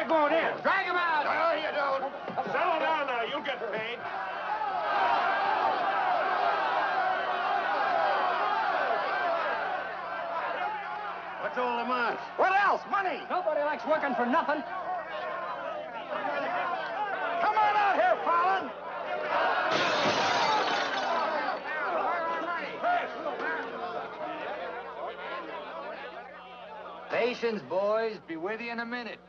We're going in. Drag him out. No, you don't. Settle down now. You'll get paid. What's all the march? What else? Money. Nobody likes working for nothing. Come on out here, Fallon. Patience, boys. Be with you in a minute.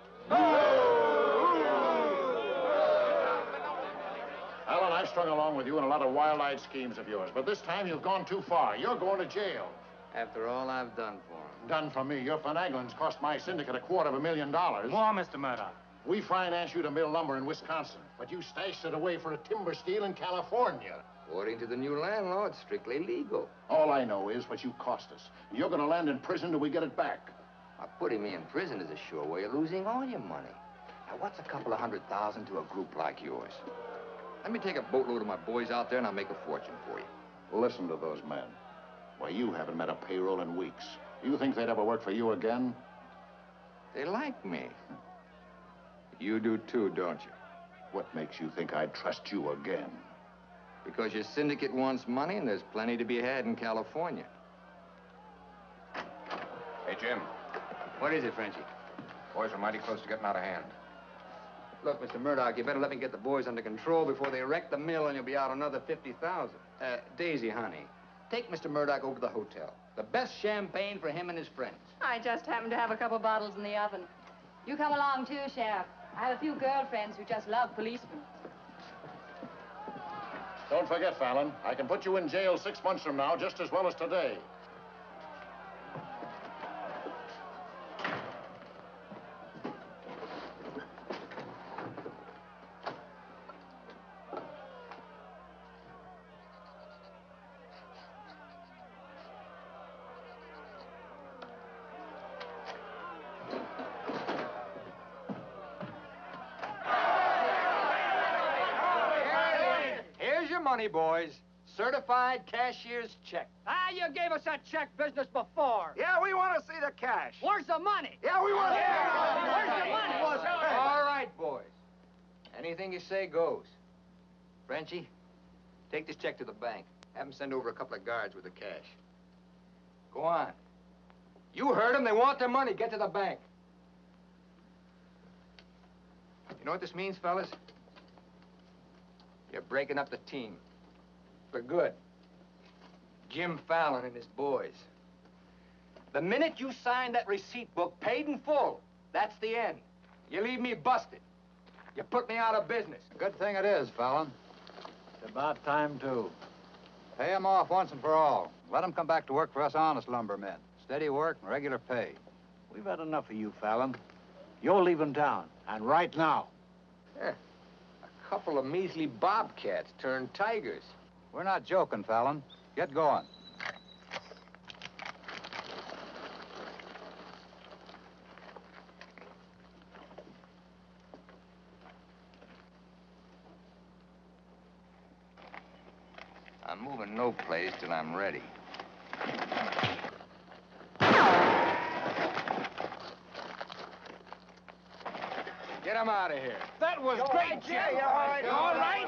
Alan, I've strung along with you in a lot of wild-eyed schemes of yours, but this time you've gone too far. You're going to jail. After all I've done for him. Done for me. Your finagling's cost my syndicate $250,000. More, Mr. Murdoch. We financed you to mill lumber in Wisconsin, but you stashed it away for a timber steal in California. According to the new landlord, it's strictly legal. All I know is what you cost us. You're going to land in prison till we get it back. Now, putting me in prison is a sure way of losing all your money. Now, what's a couple of $100,000 to a group like yours? Let me take a boatload of my boys out there and I'll make a fortune for you. Listen to those men. Why, you haven't met a payroll in weeks. You think they'd ever work for you again? They like me. You do too, don't you? What makes you think I'd trust you again? Because your syndicate wants money and there's plenty to be had in California. Hey, Jim. What is it, Frenchie? Boys are mighty close to getting out of hand. Look, Mr. Murdoch, you better let me get the boys under control before they wreck the mill and you'll be out another $50,000. Daisy, honey, take Mr. Murdoch over to the hotel. The best champagne for him and his friends. I just happen to have a couple bottles in the oven. You come along too, Sheriff. I have a few girlfriends who just love policemen. Don't forget, Fallon, I can put you in jail 6 months from now just as well as today. Money, boys. Certified cashier's check. Ah, you gave us that check business before. Yeah, we want to see the cash. Where's the money? Yeah, we want to see Where's the money? All right, boys. Anything you say goes. Frenchie, take this check to the bank. Have them send over a couple of guards with the cash. Go on. You heard them. They want their money. Get to the bank. You know what this means, fellas? You're breaking up the team. For good. Jim Fallon and his boys. The minute you sign that receipt book, paid in full, that's the end. You leave me busted. You put me out of business. Good thing it is, Fallon. It's about time, too. Pay him off once and for all. Let him come back to work for us honest lumbermen. Steady work and regular pay. We've had enough of you, Fallon. You're leaving town, and right now. Yeah. A couple of measly bobcats turned tigers. We're not joking, Fallon. Get going. I'm moving no place till I'm ready. Get him out of here. That was great, Jim. You all right? All right?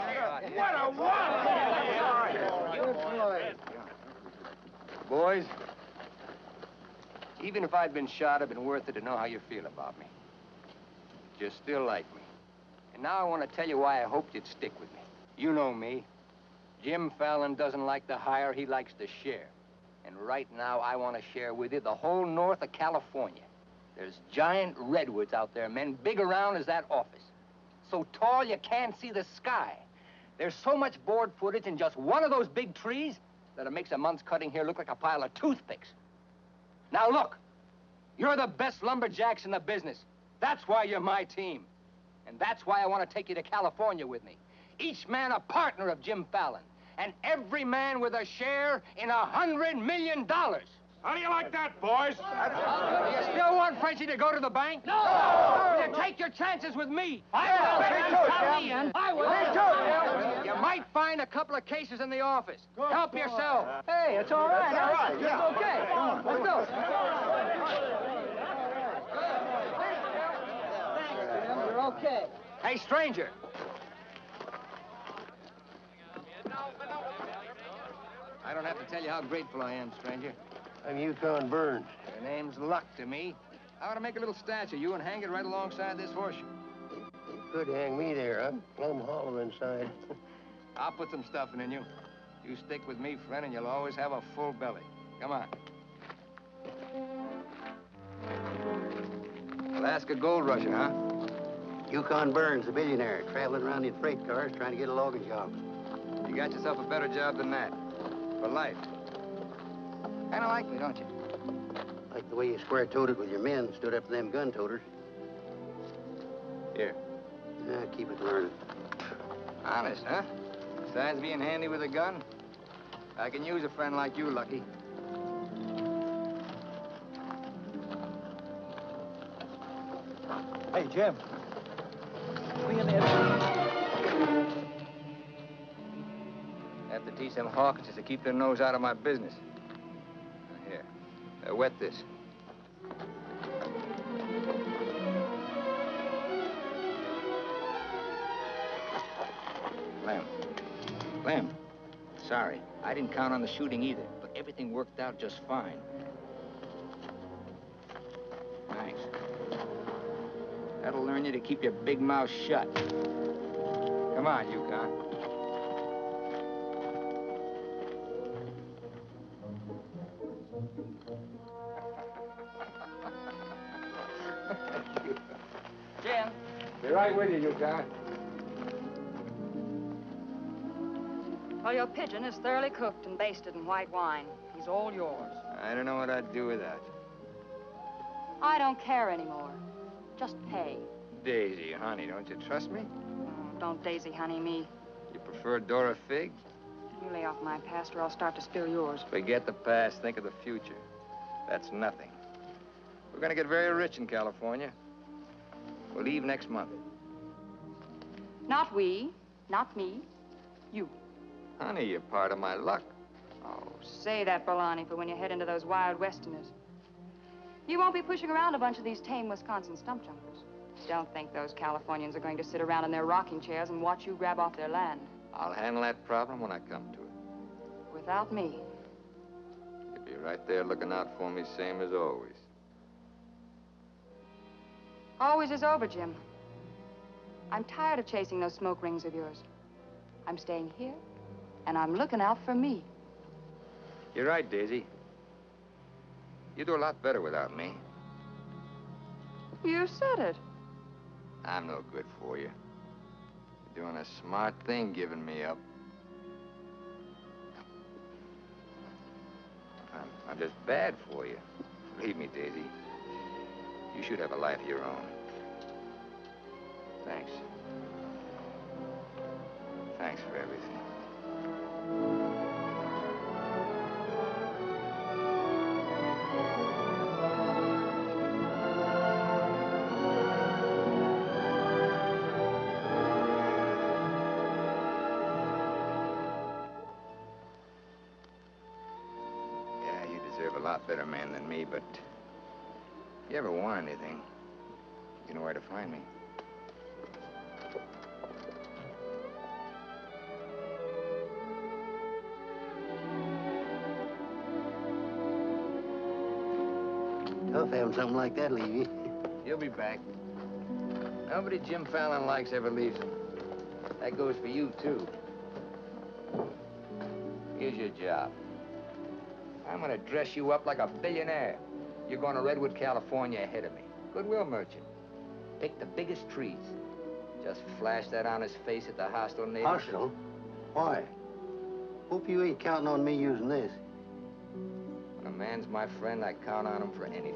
What a one! Boys, even if I'd been shot, it'd been worth it to know how you feel about me. You still like me. And now I want to tell you why I hoped you'd stick with me. You know me. Jim Fallon doesn't like to hire, he likes to share. And right now, I want to share with you the whole north of California. There's giant redwoods out there, men, big around as that office. So tall you can't see the sky. There's so much board footage in just one of those big trees that it makes a month's cutting here look like a pile of toothpicks. Now look, you're the best lumberjacks in the business. That's why you're my team. And that's why I want to take you to California with me. Each man a partner of Jim Fallon. And every man with a share in $100 million. How do you like that, boys? You still want Frenchie to go to the bank? No! Well, you take your chances with me. I will. You might find a couple of cases in the office. Help yourself. Hey, it's all right. It's all right, yeah. It's okay. Come on, let's go. Okay. Hey, stranger. I don't have to tell you how grateful I am, stranger. I'm Yukon Burns. Your name's Luck to me. I want to make a little statue of you and hang it right alongside this horseshoe. Could hang me there, huh? Plumb hollow inside. I'll put some stuffing in you. You stick with me, friend, and you'll always have a full belly. Come on. Alaska gold rushing, huh? Yukon Burns, the billionaire, traveling around in freight cars trying to get a logging job. You got yourself a better job than that. For life. Kind of like me, don't you? Like the way you square-toed with your men, stood up to them gun-toters. Here. Yeah, keep it learning. Honest, huh? Besides being handy with a gun, I can use a friend like you, Lucky. Hey, Jim. We in there. Have to teach them Hawkinses to keep their nose out of my business. Here. Wet this. Lem. Sorry. I didn't count on the shooting either, but everything worked out just fine. Thanks. That'll learn you to keep your big mouth shut. Come on, Yukon. Jim. Be right with you, Yukon. Well, your pigeon is thoroughly cooked and basted in white wine. He's all yours. I don't know what I'd do without you. I don't care anymore. Just pay. Daisy, honey, don't you trust me? Oh, don't daisy honey me. You prefer Dora Fig? You lay off my past or I'll start to spill yours. Forget the past, think of the future. That's nothing. We're gonna get very rich in California. We'll leave next month. Not we, not me, you. Honey, you're part of my luck. Oh, say that, Bolani, for when you head into those wild westerners. You won't be pushing around a bunch of these tame Wisconsin stump jumpers. Don't think those Californians are going to sit around in their rocking chairs and watch you grab off their land. I'll handle that problem when I come to it. Without me. You'll be right there looking out for me, same as always. Always is over, Jim. I'm tired of chasing those smoke rings of yours. I'm staying here, and I'm looking out for me. You're right, Daisy. You do a lot better without me. You said it. I'm no good for you. You're doing a smart thing giving me up. I'm just bad for you. Believe me, Daisy. You should have a life of your own. Thanks. Thanks for everything. Yeah, you deserve a lot better man than me, but if you ever want anything, you know where to find me. Tough having something like that leave you. He'll be back. Nobody Jim Fallon likes ever leaves him. That goes for you, too. Here's your job. I'm gonna dress you up like a billionaire. You're going to Redwood, California ahead of me. Goodwill merchant. Pick the biggest trees. Just flash that on his face at the hostile neighbors. Hostile? Why? Hope you ain't counting on me using this. When a man's my friend, I count on him for anything.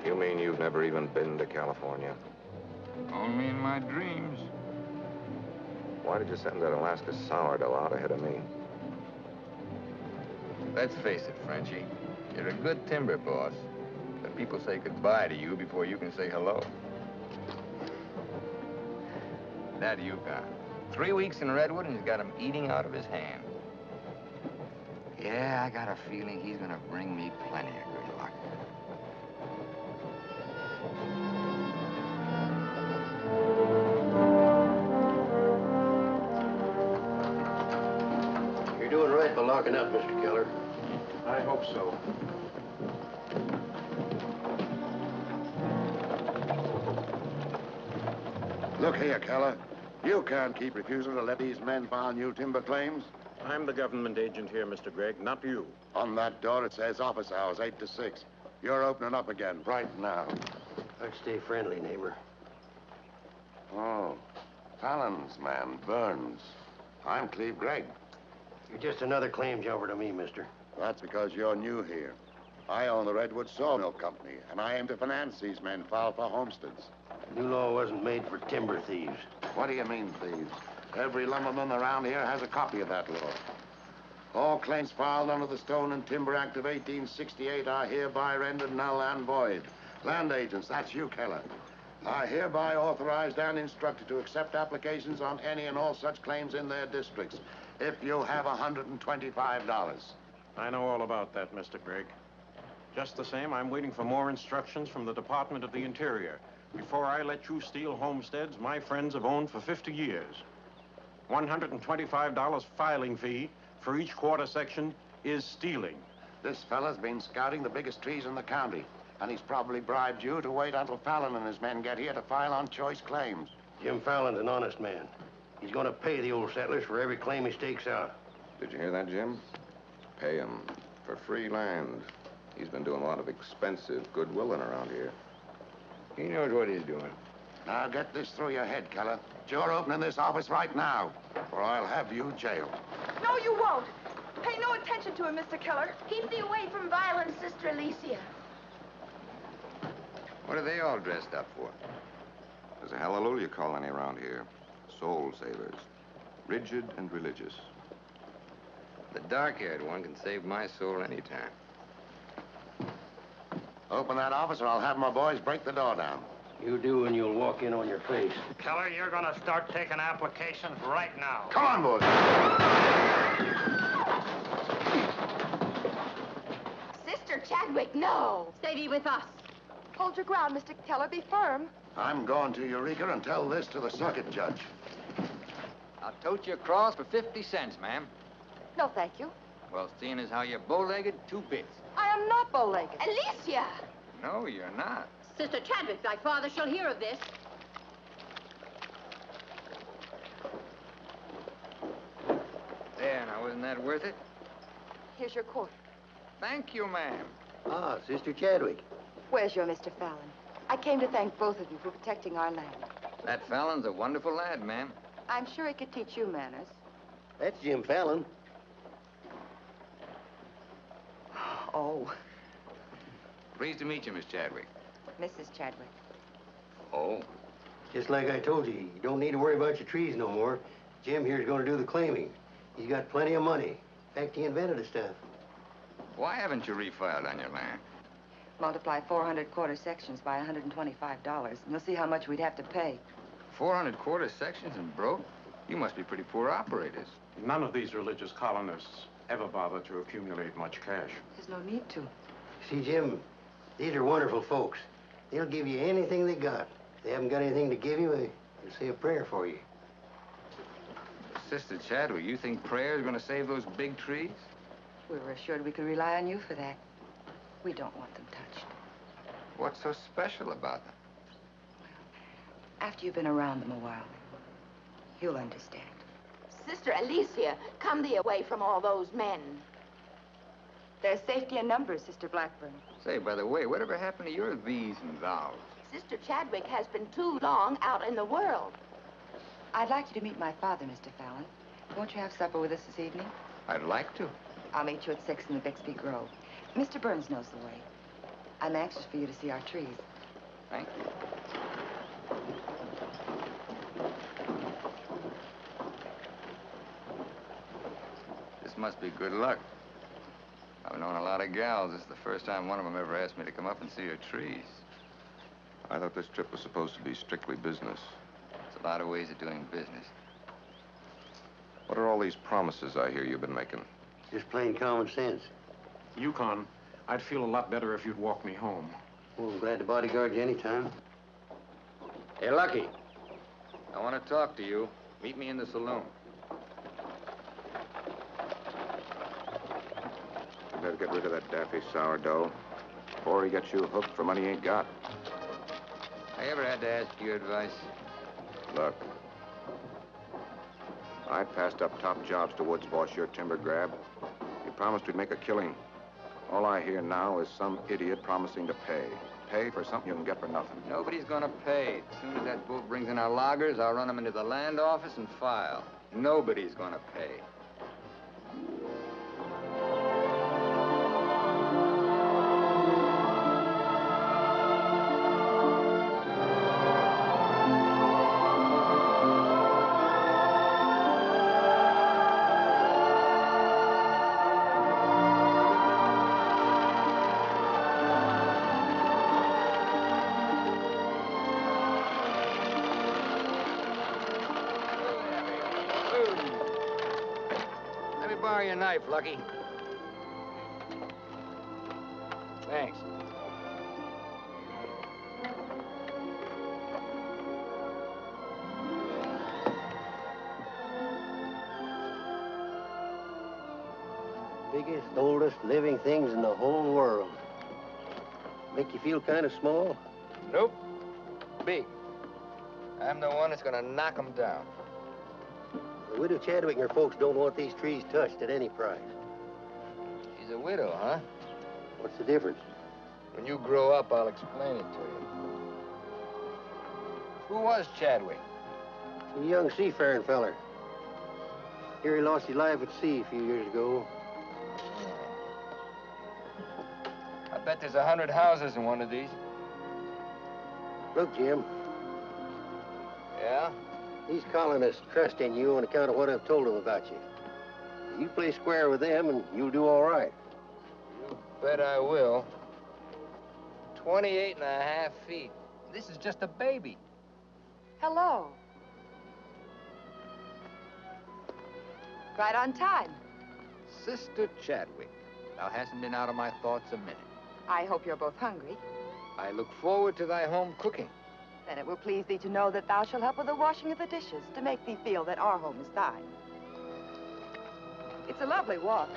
You mean you've never even been to California? Only in my dreams. Why did you send that Alaska sourdough out ahead of me? Let's face it, Frenchie. You're a good timber boss. But people say goodbye to you before you can say hello. That Yukon. 3 weeks in Redwood, and he's got him eating out of his hand. Yeah, I got a feeling he's gonna bring me plenty of good luck. You're doing right by locking up, Mr. Keller. I hope so. Look here, Keller. You can't keep refusing to let these men file new timber claims. I'm the government agent here, Mr. Gregg, not you. On that door, it says office hours, 8 to 6. You're opening up again right now. I'd stay friendly, neighbor. Oh, Fallon's man, Burns. I'm Cleve Gregg. You're just another claim jumper to me, mister. That's because you're new here. I own the Redwood Sawmill Company, and I aim to finance these men filed for homesteads. New law wasn't made for timber thieves. What do you mean, thieves? Every lumberman around here has a copy of that law. All claims filed under the Stone and Timber Act of 1868 are hereby rendered null and void. Land agents, that's you, Keller, are hereby authorized and instructed to accept applications on any and all such claims in their districts if you have $125. I know all about that, Mr. Gregg. Just the same, I'm waiting for more instructions from the Department of the Interior before I let you steal homesteads my friends have owned for 50 years. $125 filing fee for each quarter section is stealing. This fella's been scouting the biggest trees in the county, and he's probably bribed you to wait until Fallon and his men get here to file on choice claims. Jim Fallon's an honest man. He's gonna pay the old settlers for every claim he stakes out. Did you hear that, Jim? Pay him for free land. He's been doing a lot of expensive goodwilling around here. He knows what he's doing. Now get this through your head, Keller. You're opening this office right now, or I'll have you jailed. No, you won't. Pay no attention to him, Mr. Keller. Keep thee away from violence, Sister Alicia. What are they all dressed up for? There's a hallelujah colony around here. Soul savers. Rigid and religious. The dark-haired one can save my soul anytime. Open that office or I'll have my boys break the door down. You do and you'll walk in on your face. Keller, you're gonna start taking applications right now. Come on, boys. Sister Chadwick, no. Stay thee with us. Hold your ground, Mr. Keller. Be firm. I'm going to Eureka and tell this to the circuit judge. I'll tote you across for 50 cents, ma'am. No, thank you. Well, seeing as how you're bow-legged, 2 bits. I am not bow-legged. Alicia! No, you're not. Sister Chadwick, thy father shall hear of this. There, now, wasn't that worth it? Here's your court. Thank you, ma'am. Ah, Sister Chadwick. Where's your Mr. Fallon? I came to thank both of you for protecting our land. That Fallon's a wonderful lad, ma'am. I'm sure he could teach you manners. That's Jim Fallon. Oh, Pleased to meet you, Miss Chadwick. Mrs. Chadwick. Oh? Just like I told you, you don't need to worry about your trees no more. Jim here's gonna do the claiming. He's got plenty of money. In fact, he invented the stuff. Why haven't you refiled on your land? Multiply 400 quarter sections by $125, and we'll see how much we'd have to pay. 400 quarter sections and broke? You must be pretty poor operators. None of these religious colonists ever bother to accumulate much cash. There's no need to. See, Jim, these are wonderful folks. They'll give you anything they got. If they haven't got anything to give you, they'll say a prayer for you. Sister Chadwick, you think prayer is going to save those big trees? We were assured we could rely on you for that. We don't want them touched. What's so special about them? After you've been around them a while, you'll understand. Sister Alicia, come thee away from all those men. There's safety in numbers, Sister Blackburn. Say, by the way, whatever happened to your these and thous? Sister Chadwick has been too long out in the world. I'd like you to meet my father, Mr. Fallon. Won't you have supper with us this evening? I'd like to. I'll meet you at 6 in the Bixby Grove. Mr. Burns knows the way. I'm anxious for you to see our trees. Thank you. This must be good luck. I've known a lot of gals. This is the first time one of them ever asked me to come up and see her trees. I thought this trip was supposed to be strictly business. It's A lot of ways of doing business. What are all these promises I hear you've been making? Just plain common sense. Yukon, I'd feel a lot better if you'd walk me home. Well, I'm glad to bodyguard you anytime. Hey, Lucky. I want to talk to you. Meet me in the saloon. You better get rid of that daffy sourdough before he gets you hooked for money he ain't got. I ever had to ask your advice? Look, I passed up top jobs to Woods boss your timber grab. He promised we'd make a killing. All I hear now is some idiot promising to pay. Pay for something you can get for nothing. Nobody's gonna pay. As soon as that boat brings in our loggers, I'll run them into the land office and file. Nobody's gonna pay. Borrow your knife, Lucky. Thanks. Biggest, oldest living things in the whole world. Make you feel kind of small? Nope. Big. I'm the one that's gonna knock them down. The widow Chadwick and her folks don't want these trees touched at any price. She's a widow, huh? What's the difference? When you grow up, I'll explain it to you. Who was Chadwick? A young seafaring feller. Here he lost his life at sea a few years ago. I bet there's 100 houses in one of these. Look, Jim. Yeah? These colonists trust in you on account of what I've told them about you. You play square with them, and you'll do all right. You bet I will. 28 and a half feet. This is just a baby. Hello. Right on time. Sister Chadwick. Thou hasn't been out of my thoughts a minute. I hope you're both hungry. I look forward to thy home cooking. Then it will please thee to know that thou shalt help with the washing of the dishes to make thee feel that our home is thine. It's a lovely walk.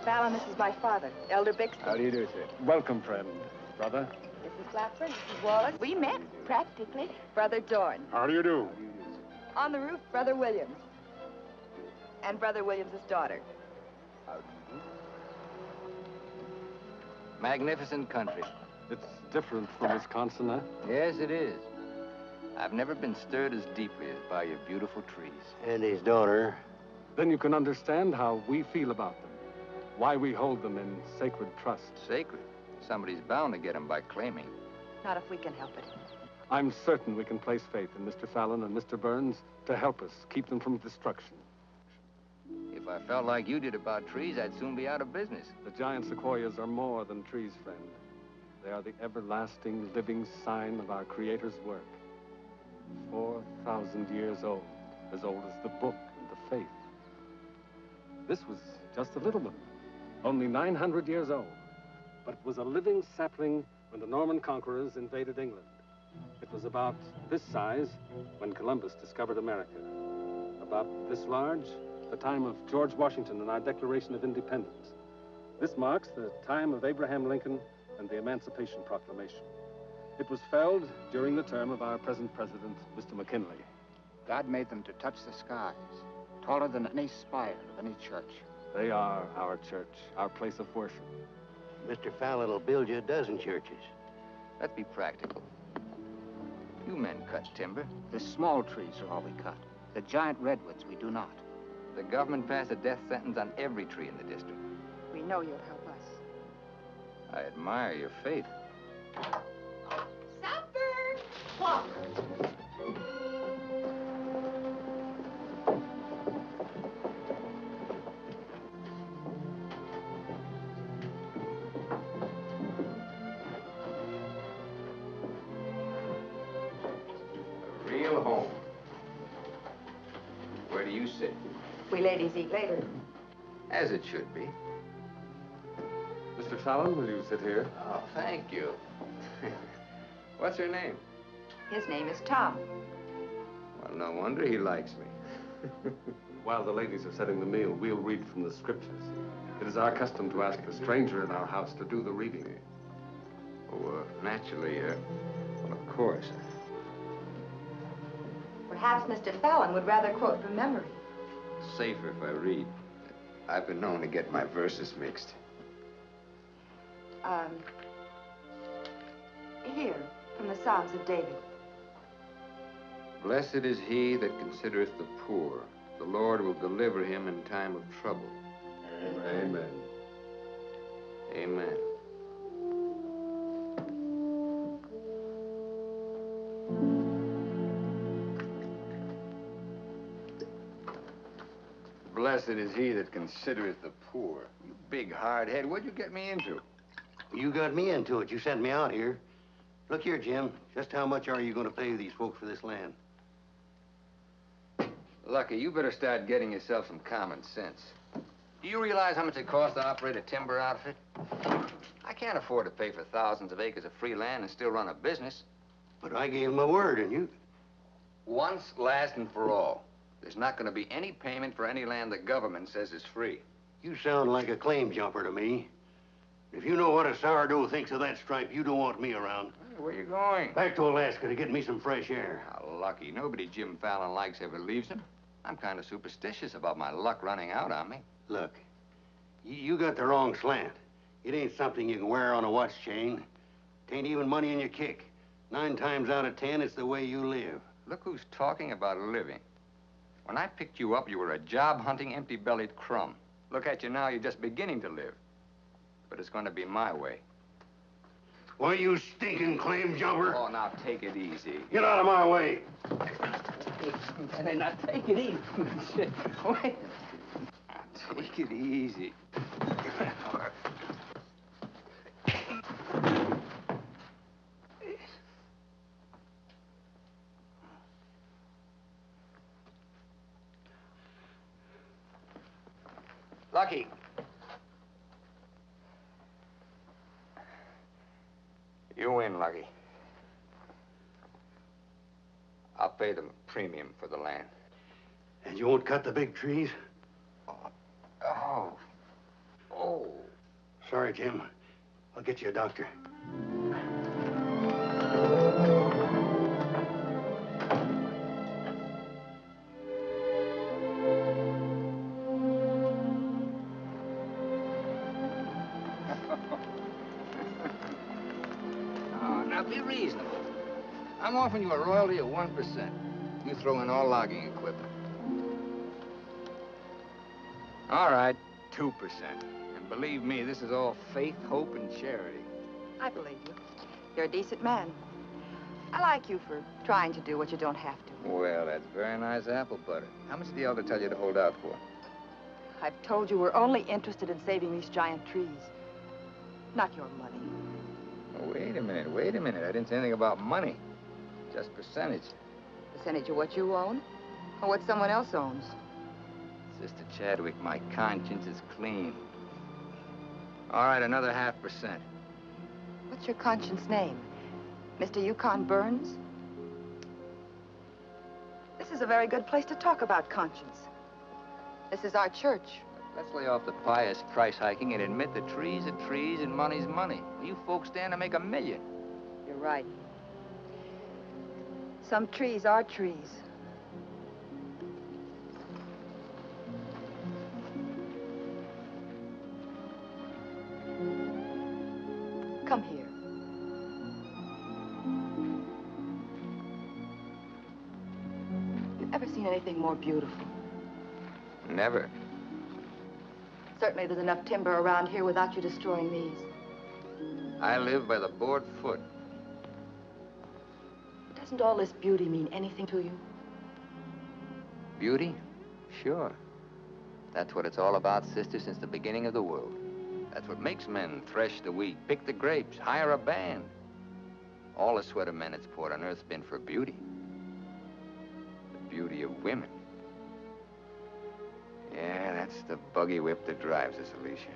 Fallon, this is my father, Elder Bixby. How do you do, sir? Welcome, friend. Brother? Mrs. Clapper, Mrs. Wallace. We met, practically. Brother Dorn. How do you do? On the roof, Brother Williams. And Brother Williams' daughter. How do you do? Magnificent country. It's different from Wisconsin, huh? Yes, it is. I've never been stirred as deeply as by your beautiful trees. And his daughter. Then you can understand how we feel about them. Why we hold them in sacred trust. Sacred? Somebody's bound to get them by claiming. Not if we can help it. I'm certain we can place faith in Mr. Fallon and Mr. Burns to help us keep them from destruction. If I felt like you did about trees, I'd soon be out of business. The giant sequoias are more than trees, friend. They are the everlasting, living sign of our Creator's work. 4,000 years old as the book and the faith. This was just a little one. Only 900 years old, but it was a living sapling when the Norman conquerors invaded England. It was about this size when Columbus discovered America. About this large, the time of George Washington and our Declaration of Independence. This marks the time of Abraham Lincoln and the Emancipation Proclamation. It was felled during the term of our present president, Mr. McKinley. God made them to touch the skies, taller than any spire of any church. They are our church, our place of worship. Mr. Fallon will build you a dozen churches. Let's be practical. You men cut timber. The small trees are all we cut. The giant redwoods we do not. The government passed a death sentence on every tree in the district. We know you'll help us. I admire your faith. Supper! What? A real home. Where do you sit? We ladies eat later. As it should be. Mr. Fallon, will you sit here? Oh, thank you. What's her name? His name is Tom. Well, no wonder he likes me. While the ladies are setting the meal, we'll read from the scriptures. It is our custom to ask the stranger in our house to do the reading. Oh, naturally, well, of course. Perhaps Mr. Fallon would rather quote from memory. It's safer if I read. I've been known to get my verses mixed. Here, from the Psalms of David. Blessed is he that considereth the poor. The Lord will deliver him in time of trouble. Amen. Amen. Blessed is he that considereth the poor. You big hard head, what'd you get me into? You got me into it. You sent me out here. Look here, Jim. Just how much are you going to pay these folks for this land? Lucky, you better start getting yourself some common sense. Do you realize how much it costs to operate a timber outfit? I can't afford to pay for thousands of acres of free land and still run a business. But I gave my word, and you... Once, last, and for all. There's not going to be any payment for any land the government says is free. You sound like a claim jumper to me. If you know what a sourdough thinks of that stripe, you don't want me around. Where you going? Back to Alaska to get me some fresh air. How lucky. Nobody Jim Fallon likes ever leaves him. I'm kind of superstitious about my luck running out on me. Look, you got the wrong slant. It ain't something you can wear on a watch chain. It ain't even money in your kick. 9 times out of 10, it's the way you live. Look who's talking about living. When I picked you up, you were a job-hunting, empty-bellied crumb. Look at you now, you're just beginning to live. But it's going to be my way. Why, you stinking claim jumper? Oh, now take it easy. Get out of my way. Hey, now take it easy. Wait. Take it easy. Lucky. You win, Lucky. I'll pay them a premium for the land. And you won't cut the big trees? Oh. Oh. Sorry, Jim. I'll get you a doctor. Now, be reasonable. I'm offering you a royalty of 1%. You throw in all logging equipment. All right, 2%. And believe me, this is all faith, hope, and charity. I believe you. You're a decent man. I like you for trying to do what you don't have to. Well, that's very nice apple butter. How much did the elder tell you to hold out for? I've told you we're only interested in saving these giant trees. Not your money. Oh, wait a minute. I didn't say anything about money. Just percentage. Percentage of what you own? Or what someone else owns? Sister Chadwick, my conscience is clean. All right, another 0.5%. What's your conscience name? Mr. Yukon Burns? This is a very good place to talk about conscience. This is our church. Let's lay off the pious price hiking and admit that trees are trees and money's money. You folks stand to make $1 million. You're right. Some trees are trees. Come here. You ever seen anything more beautiful? Never. Certainly there's enough timber around here without you destroying these. I live by the board foot. Doesn't all this beauty mean anything to you? Beauty? Sure. That's what it's all about, sister, since the beginning of the world. That's what makes men thresh the wheat, pick the grapes, hire a band. All the sweat of men that's poured on earth's been for beauty. The beauty of women. Yeah, that's the buggy whip that drives us, Alicia.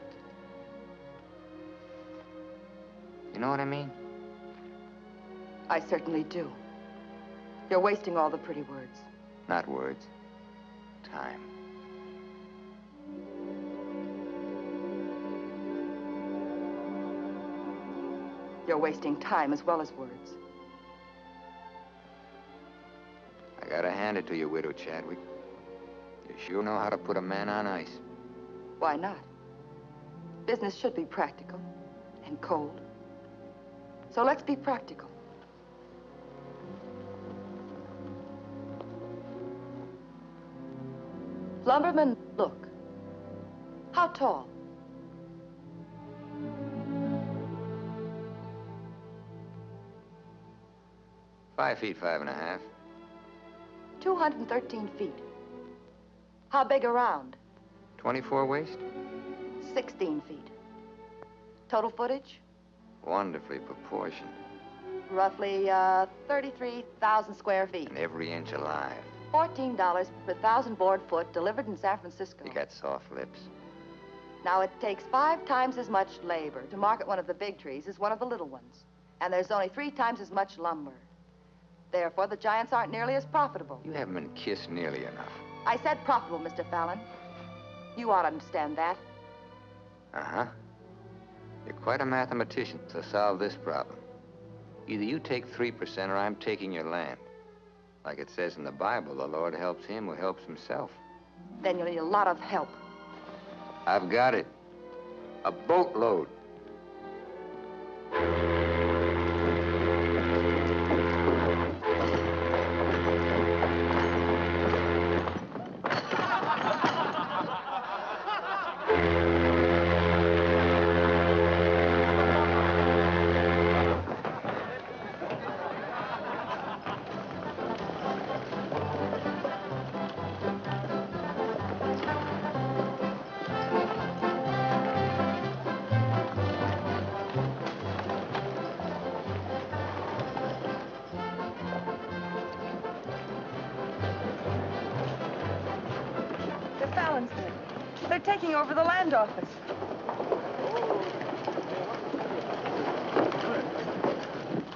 You know what I mean? I certainly do. You're wasting all the pretty words. Not words. Time. You're wasting time as well as words. I gotta hand it to you, Widow Chadwick. You sure know how to put a man on ice. Why not? Business should be practical and cold. So let's be practical. Lumberman, look. How tall? "5 feet, 5.5. 213 feet. How big around? 24 waist? 16 feet. Total footage? Wonderfully proportioned. Roughly 33,000 square feet. And every inch alive. $14 per 1,000 board foot delivered in San Francisco. You got soft lips. Now, it takes 5 times as much labor to market one of the big trees as one of the little ones. And there's only 3 times as much lumber. Therefore, the giants aren't nearly as profitable. You haven't been kissed nearly enough. I said profitable, Mr. Fallon. You ought to understand that. Uh-huh. You're quite a mathematician, so solve this problem. Either you take 3% or I'm taking your land. Like it says in the Bible, the Lord helps him who helps himself. Then you'll need a lot of help. I've got it. A boatload. The Fallons did. They're taking over the land office.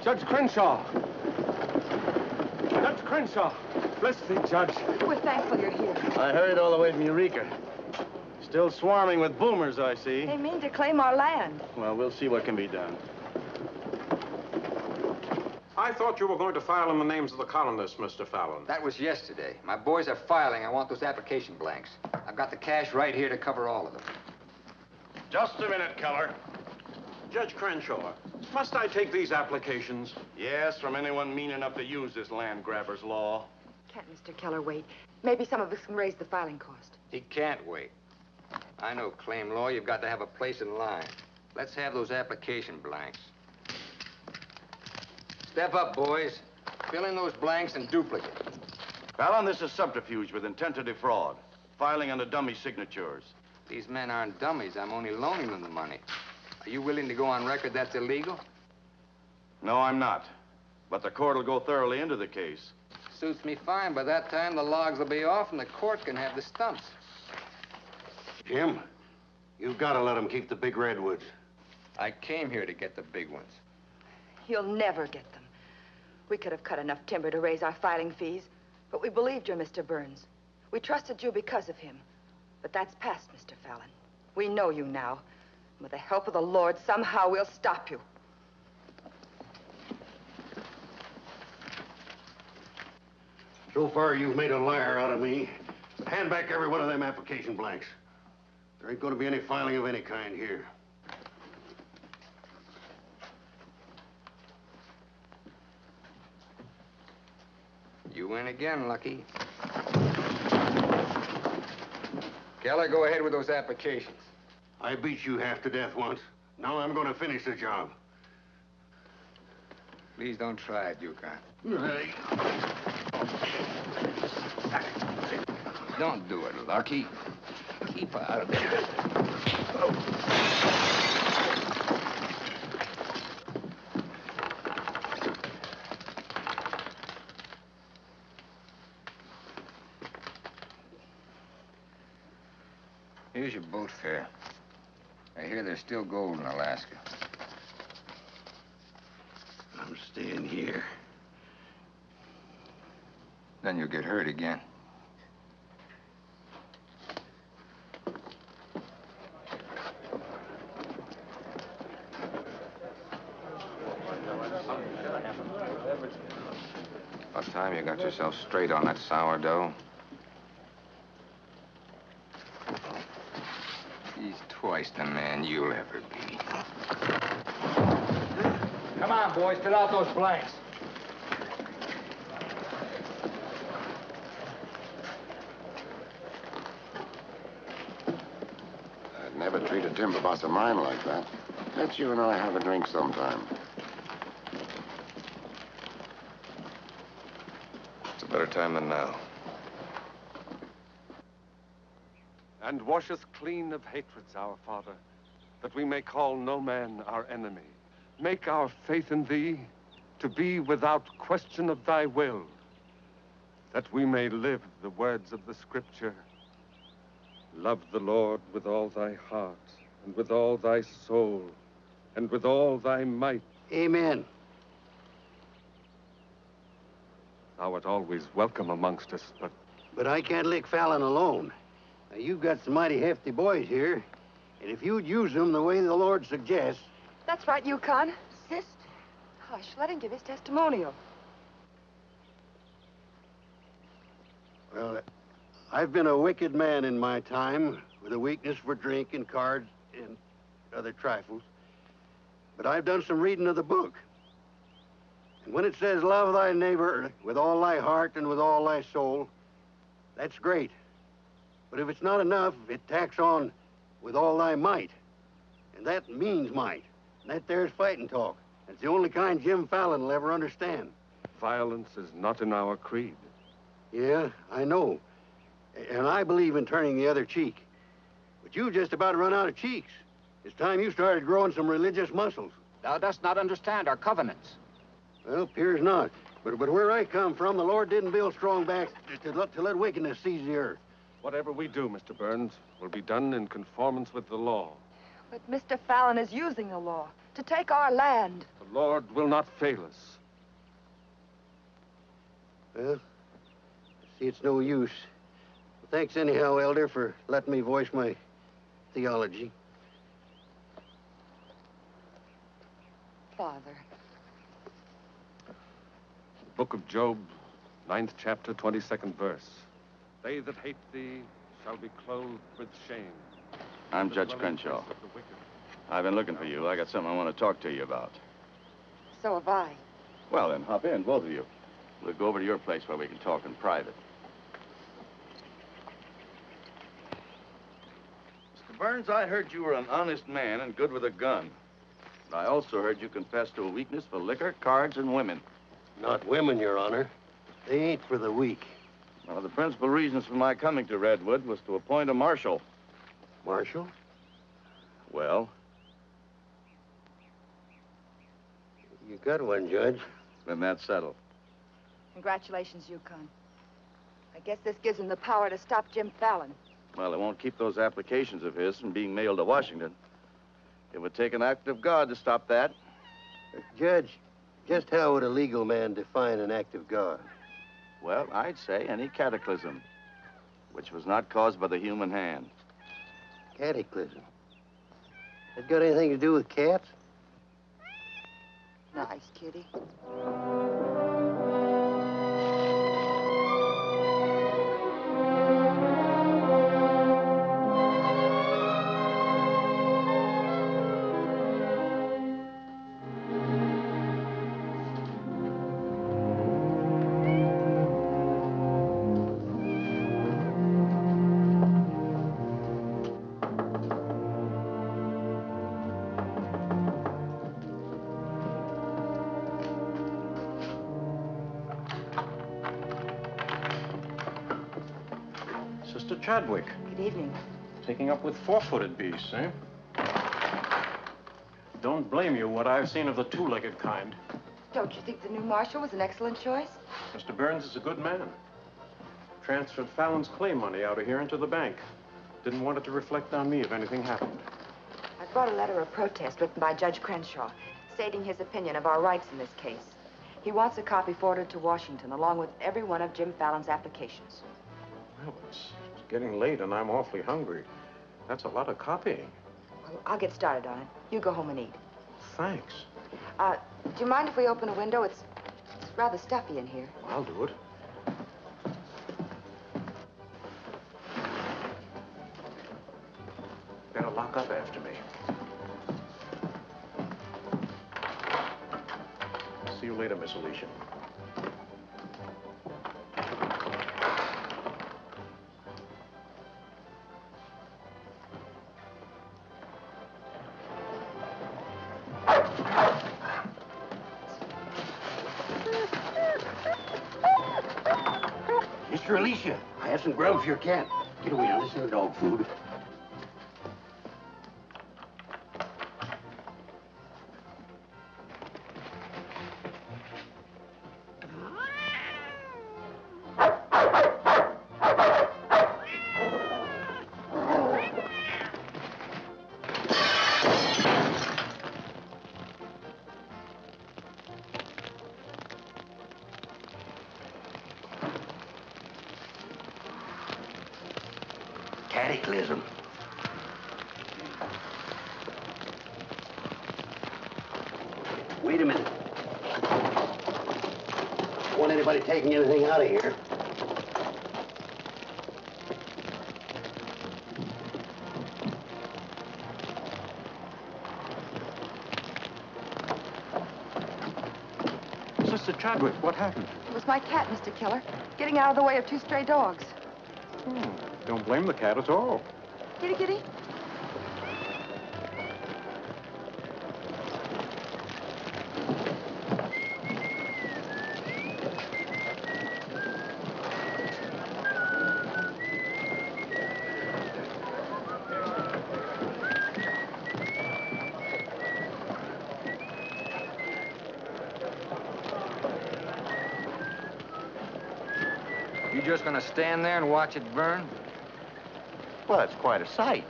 Judge Crenshaw. Judge Crenshaw. Bless thee, Judge. We're thankful you're here. I hurried all the way from Eureka. Still swarming with boomers, I see. They mean to claim our land. Well, we'll see what can be done. I thought you were going to file in the names of the colonists, Mr. Fallon. That was yesterday. My boys are filing. I want those application blanks. I've got the cash right here to cover all of them. Just a minute, Keller. Judge Crenshaw, must I take these applications? Yes, from anyone mean enough to use this land grabber's law. Can't Mr. Keller wait? Maybe some of us can raise the filing cost. He can't wait. I know claim law. You've got to have a place in line. Let's have those application blanks. Step up, boys. Fill in those blanks and duplicate. Fallon, this is subterfuge with intent to defraud. Filing under dummy signatures. These men aren't dummies. I'm only loaning them the money. Are you willing to go on record that's illegal? No, I'm not. But the court will go thoroughly into the case. Suits me fine. By that time, the logs will be off and the court can have the stumps. Jim, you've got to let them keep the big redwoods. I came here to get the big ones. You'll never get them. We could have cut enough timber to raise our filing fees, but we believed you, Mr. Burns. We trusted you because of him. But that's past, Mr. Fallon. We know you now. With the help of the Lord, somehow we'll stop you. So far, you've made a liar out of me. Hand back every one of them application blanks. There ain't going to be any filing of any kind here. You win again, Lucky. Keller, go ahead with those applications. I beat you half to death once. Now I'm going to finish the job. Please don't try it, Yukon. Don't do it, Lucky. Keep out of there. Here's your boat fare. I hear there's still gold in Alaska. I'm staying here. Then you'll get hurt again. About time you got yourself straight on that sourdough. He's twice the man you'll ever be. Come on, boys, fill out those blanks. I'd never treat a timber boss of mine like that. Let's you and I have a drink sometime. It's a better time than now. And wash us clean of hatreds, our Father, that we may call no man our enemy. Make our faith in thee to be without question of thy will, that we may live the words of the Scripture. Love the Lord with all thy heart, and with all thy soul, and with all thy might. Amen. Thou art always welcome amongst us, But I can't lick Fallon alone. Now, you've got some mighty hefty boys here, and if you'd use them the way the Lord suggests... That's right, Yukon. Sister. Hush, let him give his testimonial. Well, I've been a wicked man in my time, with a weakness for drink and cards and other trifles. But I've done some reading of the book. And when it says, love thy neighbor with all thy heart and with all thy soul, that's great. But if it's not enough, it tacks on with all thy might. And that means might. And that there's fighting talk. It's the only kind Jim Fallon will ever understand. violence is not in our creed. Yeah, I know. And I believe in turning the other cheek. But you've just about run out of cheeks. It's time you started growing some religious muscles. Thou dost not understand our covenants. Well, appears not. But where I come from, the Lord didn't build strong backs to let wickedness seize the earth. Whatever we do, Mr. Burns, will be done in conformance with the law. But Mr. Fallon is using the law to take our land. The Lord will not fail us. Well, I see it's no use. Thanks anyhow, Elder, for letting me voice my theology. Father. Book of Job, 9th chapter, 22nd verse. They that hate thee shall be clothed with shame. I'm Judge Crenshaw. I've been looking for you. I got something I want to talk to you about. So have I. Well, then, hop in, both of you. We'll go over to your place where we can talk in private. Mr. Burns, I heard you were an honest man and good with a gun. But I also heard you confess to a weakness for liquor, cards, and women. Not women, Your Honor. They ain't for the weak. One of the principal reasons for my coming to Redwood was to appoint a marshal. Marshal? Well? You got one, Judge. Then that's settled. Congratulations, Yukon. I guess this gives him the power to stop Jim Fallon. Well, it won't keep those applications of his from being mailed to Washington. It would take an act of God to stop that. Judge, just how would a legal man define an act of God? Well, I'd say any cataclysm, which was not caused by the human hand. Cataclysm? That got anything to do with cats? Nice, kitty. Chadwick. Good evening. Taking up with four-footed beasts, eh? Don't blame you what I've seen of the two-legged kind. Don't you think the new marshal was an excellent choice? Mr. Burns is a good man. Transferred Fallon's clay money out of here into the bank. Didn't want it to reflect on me if anything happened. I brought a letter of protest written by Judge Crenshaw, stating his opinion of our rights in this case. He wants a copy forwarded to Washington, along with every one of Jim Fallon's applications. Well, it's getting late and I'm awfully hungry. That's a lot of copying. Well, I'll get started on it. You go home and eat. Thanks. Do you mind if we open a window? It's rather stuffy in here. I'll do it. Better lock up after me. See you later, Miss Alicia. Mr. Alicia, I have some grub for your cat. Get away now, this isn't dog food. Cataclysm. Wait a minute. Don't want anybody taking anything out of here. Sister Chadwick, what happened? It was my cat, Mr. Killer, getting out of the way of two stray dogs. Don't blame the cat at all. Kitty, kitty. You just gonna stand there and watch it burn? Well, it's quite a sight.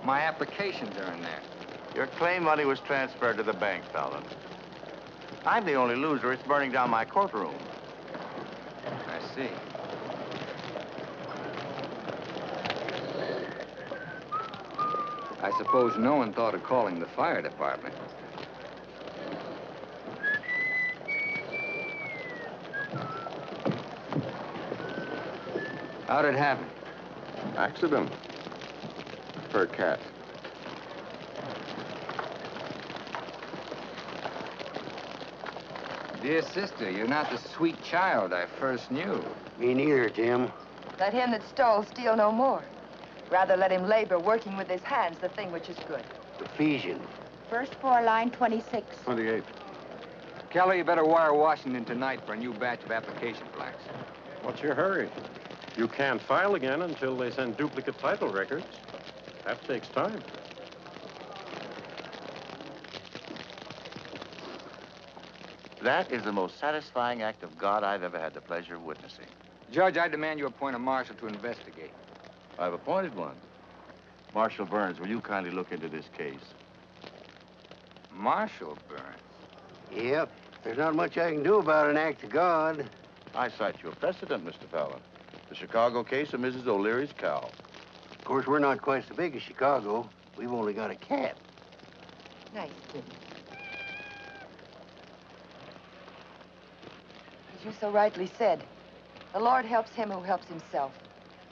My applications are in there. Your claim money was transferred to the bank, Fallon. I'm the only loser. It's burning down my courtroom. I see. I suppose no one thought of calling the fire department. How'd it happen? Accident. For a cat. Dear sister, you're not the sweet child I first knew. Me neither, Tim. Let him that stole steal no more. Rather let him labor, working with his hands, the thing which is good. Ephesians. First floor, line 26. 28. Kelly, you better wire Washington tonight for a new batch of application plaques. What's your hurry? You can't file again until they send duplicate title records. That takes time. That is the most satisfying act of God I've ever had the pleasure of witnessing. Judge, I demand you appoint a marshal to investigate. I've appointed one. Marshal Burns, will you kindly look into this case? Marshal Burns? Yep. There's not much I can do about an act of God. I cite your precedent, Mr. Fallon. The Chicago case of Mrs. O'Leary's cow. Of course, we're not quite so big as Chicago. We've only got a cat. Nice, kid. As you so rightly said, the Lord helps him who helps himself.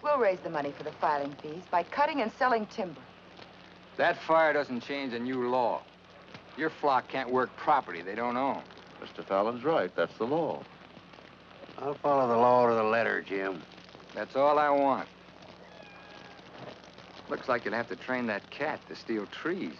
We'll raise the money for the filing fees by cutting and selling timber. That fire doesn't change the new law. Your flock can't work property they don't own. Mr. Fallon's right. That's the law. I'll follow the law to the letter, Jim. That's all I want. Looks like you'd have to train that cat to steal trees.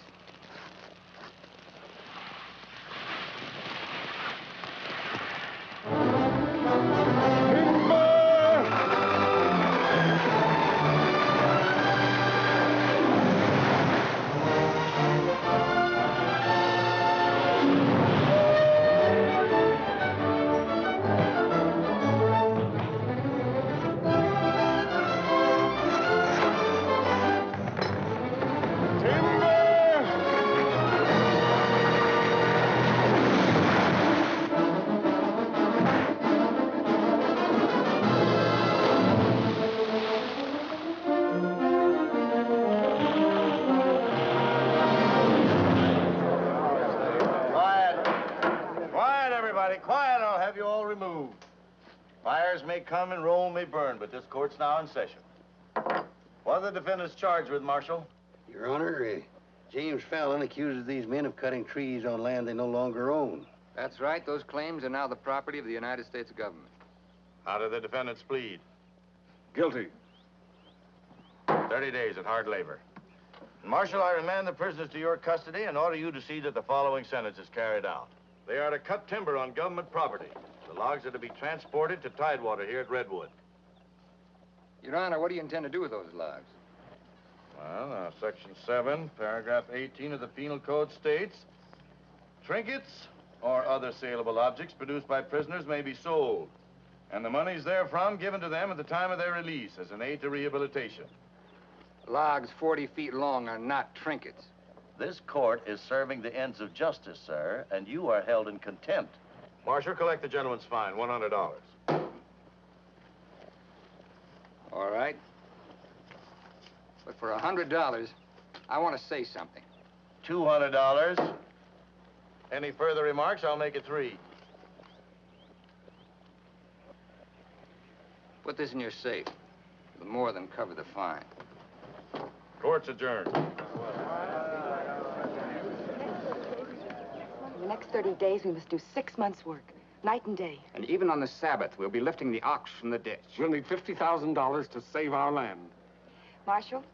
Everybody quiet, I'll have you all removed. Fires may come and Rome may burn, but this court's now in session. What are the defendants charged with, Marshal? Your Honor, James Fallon accuses these men of cutting trees on land they no longer own. That's right. Those claims are now the property of the United States government. How do the defendants plead? Guilty. 30 days at hard labor. Marshal, I remand the prisoners to your custody and order you to see that the following sentence is carried out. They are to cut timber on government property. The logs are to be transported to Tidewater here at Redwood. Your Honor, what do you intend to do with those logs? Well, Section 7, Paragraph 18 of the Penal Code states, trinkets or other saleable objects produced by prisoners may be sold, and the monies therefrom given to them at the time of their release as an aid to rehabilitation. Logs 40 feet long are not trinkets. This court is serving the ends of justice, sir, and you are held in contempt. Marshal, collect the gentleman's fine, $100. All right. But for $100, I want to say something. $200. Any further remarks, I'll make it 3. Put this in your safe. It'll more than cover the fine. Court's adjourned. In the next 30 days, we must do 6 months' work, night and day. And even on the Sabbath, we'll be lifting the ox from the ditch. We'll need $50,000 to save our land. Marshal,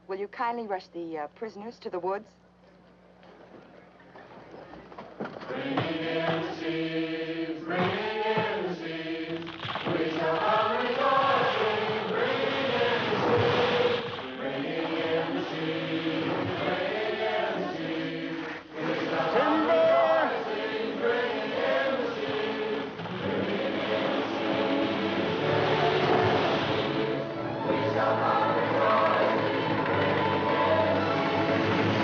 will you kindly rush the prisoners to the woods? Bring in the sheaves, bring in the sheaves. We shall have rejoicing. Bring in the sheaves, bringing in the sheaves, bringing in the sheaves. We shall have rejoicing. Bringing in the sheaves, bringing in the sheaves, bringing in the sheaves. We shall have rejoicing. Bringing in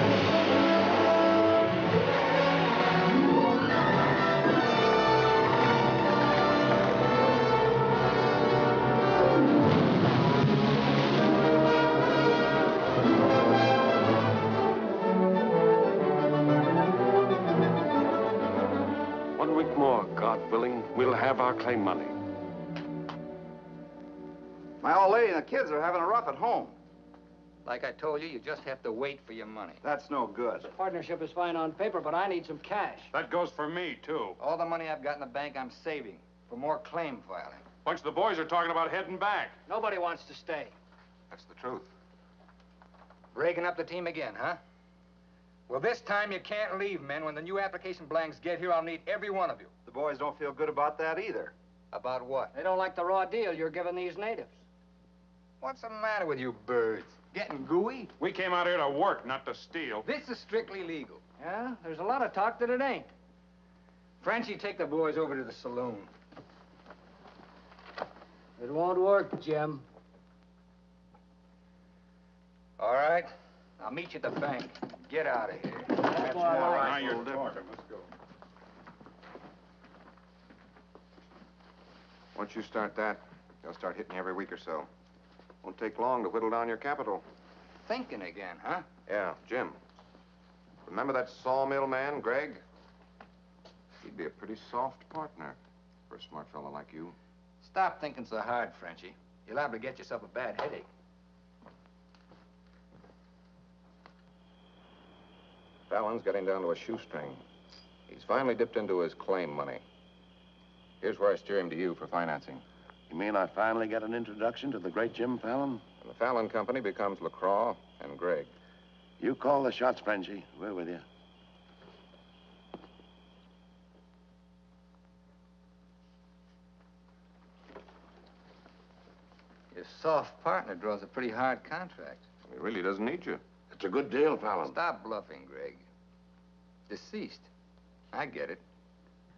God willing, we'll have our claim money. My old lady and the kids are having a rough at home. Like I told you, you just have to wait for your money. That's no good. The partnership is fine on paper, but I need some cash. That goes for me, too. All the money I've got in the bank, I'm saving for more claim filing. Bunch of the boys are talking about heading back. Nobody wants to stay. That's the truth. Breaking up the team again, huh? Well, this time you can't leave, men. When the new application blanks get here, I'll need every one of you. The boys don't feel good about that either. About what? They don't like the raw deal you're giving these natives. What's the matter with you birds? Getting gooey? We came out here to work, not to steal. This is strictly legal. Yeah, there's a lot of talk that it ain't. Frenchie, take the boys over to the saloon. It won't work, Jim. All right. I'll meet you at the bank. Get out of here. That's all right. Now you're talking. Let's go. Once you start that, they'll start hitting you every week or so. Won't take long to whittle down your capital. Thinking again, huh? Yeah, Jim. Remember that sawmill man, Greg? He'd be a pretty soft partner for a smart fellow like you. Stop thinking so hard, Frenchie. You're liable to get yourself a bad headache. Fallon's getting down to a shoestring. He's finally dipped into his claim money. Here's where I steer him to you for financing. You mean I finally get an introduction to the great Jim Fallon? And the Fallon Company becomes LaCroix and Gregg. You call the shots, Frenchie. We're with you. Your soft partner draws a pretty hard contract. He really doesn't need you. It's a good deal, Fallon. Stop bluffing, Gregg. Deceased. I get it.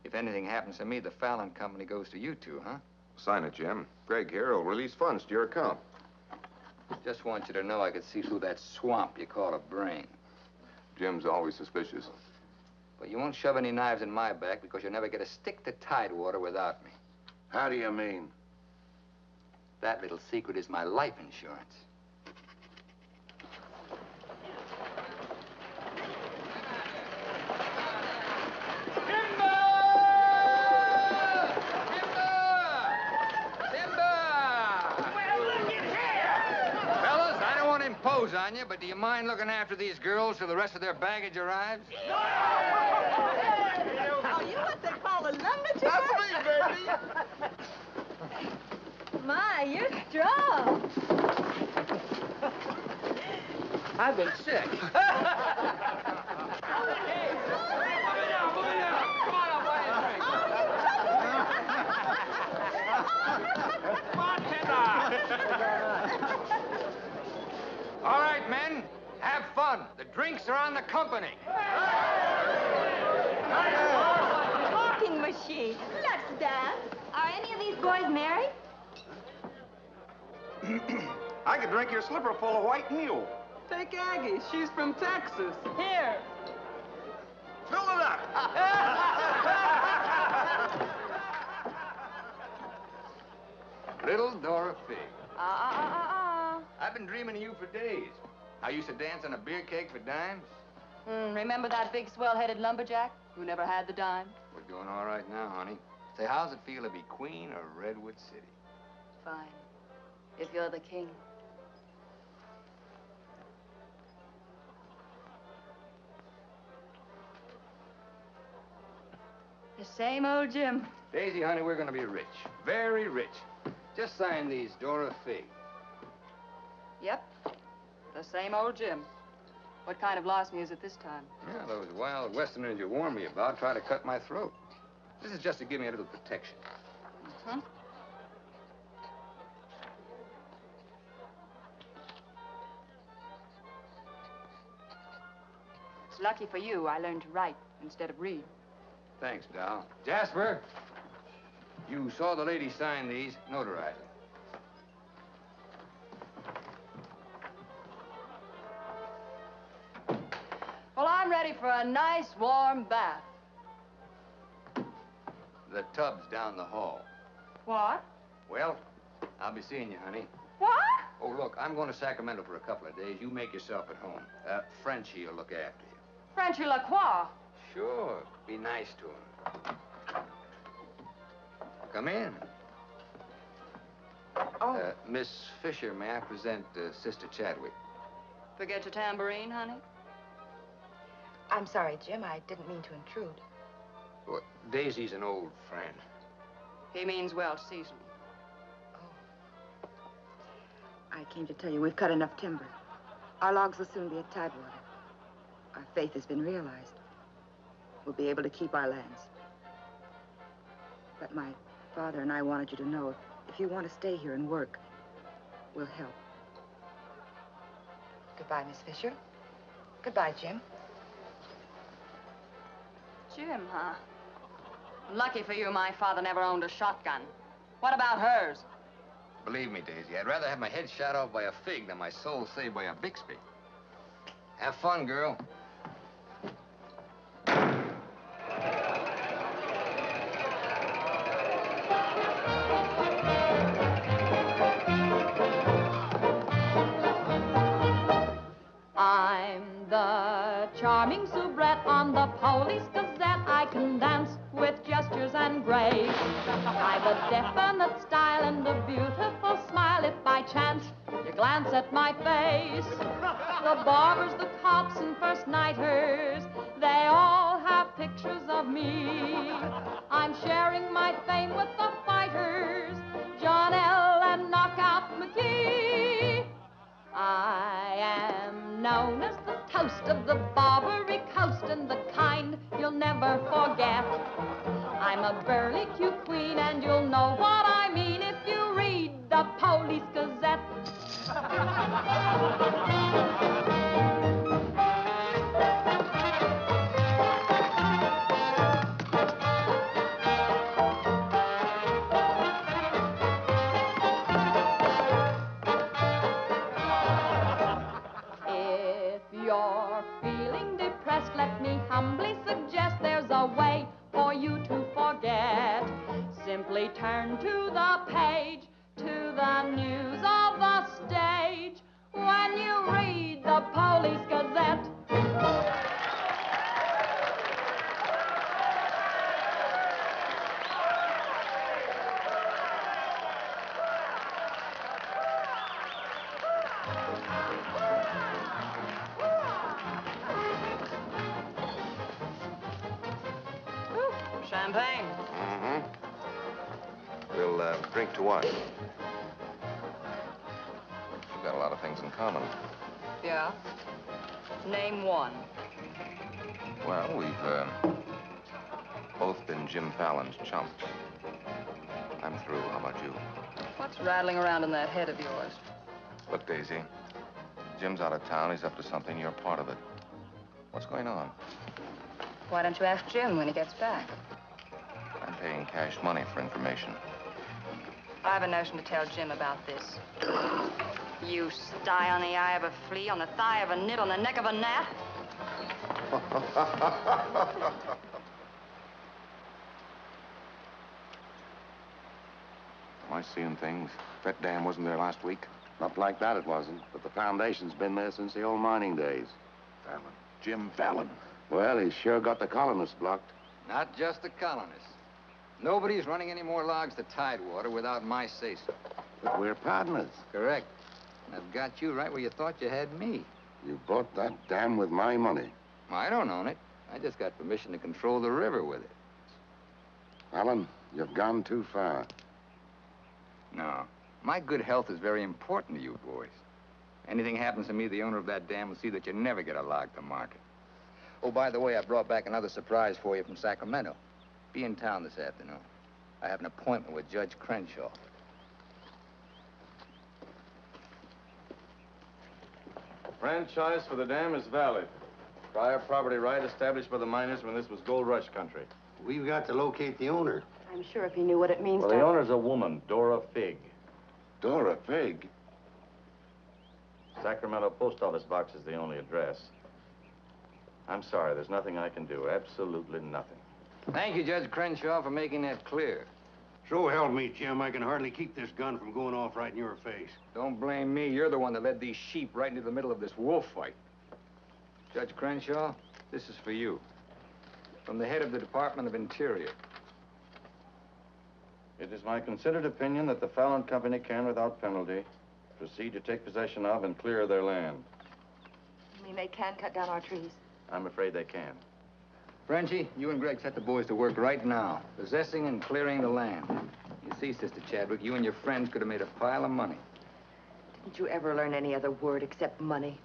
If anything happens to me, the Fallon Company goes to you two, huh? Sign it, Jim. Gregg here will release funds to your account. Just want you to know I could see through that swamp you call a brain. Jim's always suspicious. But you won't shove any knives in my back because you'll never get a stick to Tidewater without me. How do you mean? That little secret is my life insurance. nose on you, but do you mind looking after these girls till the rest of their baggage arrives? Are you what they call a lumberjack? That's me, baby. My, you're strong. I've been sick. All right, men, have fun. The drinks are on the company. Talking machine. Let's dance. Are any of these boys married? I could drink your slipper full of white mule. Take Aggie. She's from Texas. Here. Fill it up. Little Dorothy. I've been dreaming of you for days. I used to dance on a beer keg for dimes. Remember that big swell-headed lumberjack who never had the dime? We're doing all right now, honey. Say, how's it feel to be queen of Redwood City? Fine. If you're the king. The same old Jim. Daisy, honey, we're gonna be rich. Very rich. Just sign these, Dorothy. Yep. The same old Jim. What kind of lost me is it this time? Yeah, those wild Westerners you warned me about try to cut my throat. This is just to give me a little protection. Uh-huh. It's lucky for you I learned to write instead of read. Thanks, Doll. Jasper, you saw the lady sign these. Notarize them. Well, I'm ready for a nice warm bath. The tub's down the hall. What? Well, I'll be seeing you, honey. What? Oh, look, I'm going to Sacramento for a couple of days. You make yourself at home. Frenchie will look after you. Frenchy Lacroix. Sure. Be nice to him. Come in. Oh. Miss Fisher, may I present Sister Chadwick? Forget your tambourine, honey? I'm sorry, Jim. I didn't mean to intrude. Well, Daisy's an old friend. He means well seasoned. I came to tell you we've cut enough timber. Our logs will soon be at tidewater. Our faith has been realized. We'll be able to keep our lands. But my father and I wanted you to know if you want to stay here and work, we'll help. Goodbye, Miss Fisher. Goodbye, Jim. Jim, huh? Lucky for you, my father never owned a shotgun. What about hers? Believe me, Daisy, I'd rather have my head shot off by a fig than my soul saved by a Bixby. Have fun, girl. I'm the charming soubrette on the Police Gazette. I can dance with gestures and grace. I've a definite style and a beautiful smile. If by chance you glance at my face, the barbers, the cops, and first-nighters, they all have pictures of me. I'm sharing my fame with the fighters, John L. and Knockout McGee. I am known as the toast of the Barbary Coast and the kind you'll never forget. I'm a burly cute queen and you'll know what I mean if you read the Police Gazette. If you're feeling depressed, let me humbly suggest there's a way for you to forget. Simply turn to the page, to the news of the stage, when you read the Police Gazette. Champagne? Mm-hmm. We'll drink to what? We've got a lot of things in common. Yeah. Name one. Well, we've both been Jim Fallon's chumps. I'm through. How about you? What's rattling around in that head of yours? Look, Daisy, Jim's out of town. He's up to something. You're part of it. What's going on? Why don't you ask Jim when he gets back? I'm paying cash money for information. I have a notion to tell Jim about this. You sty on the eye of a flea, on the thigh of a nit, on the neck of a gnat. Am I seeing things? That dam wasn't there last week? Not like that, it wasn't. But the foundation's been there since the old mining days. Fallon. Jim Fallon. Well, he's sure got the colonists blocked. Not just the colonists. Nobody's running any more logs to Tidewater without my say-so. But we're partners. Correct. And I've got you right where you thought you had me. You bought that dam with my money. I don't own it. I just got permission to control the river with it. Alan, you've gone too far. No. My good health is very important to you boys. Anything happens to me, the owner of that dam will see that you never get a log to market. Oh, by the way, I brought back another surprise for you from Sacramento. Be in town this afternoon. I have an appointment with Judge Crenshaw. Franchise for the dam is valid. Prior property right established by the miners when this was gold rush country. We've got to locate the owner. I'm sure if he knew what it means Well, to... the owner's a woman, Dora Fig. Dora Fig? Sacramento post office box is the only address. I'm sorry, there's nothing I can do. Absolutely nothing. Thank you, Judge Crenshaw, for making that clear. So help me, Jim. I can hardly keep this gun from going off right in your face. Don't blame me. You're the one that led these sheep right into the middle of this wolf fight. Judge Crenshaw, this is for you. From the head of the Department of Interior. It is my considered opinion that the Fallon Company can, without penalty, proceed to take possession of and clear their land. You mean they can cut down our trees? I'm afraid they can. Frenchie, you and Greg set the boys to work right now, possessing and clearing the land. You see, Sister Chadwick, you and your friends could have made a pile of money. Didn't you ever learn any other word except money?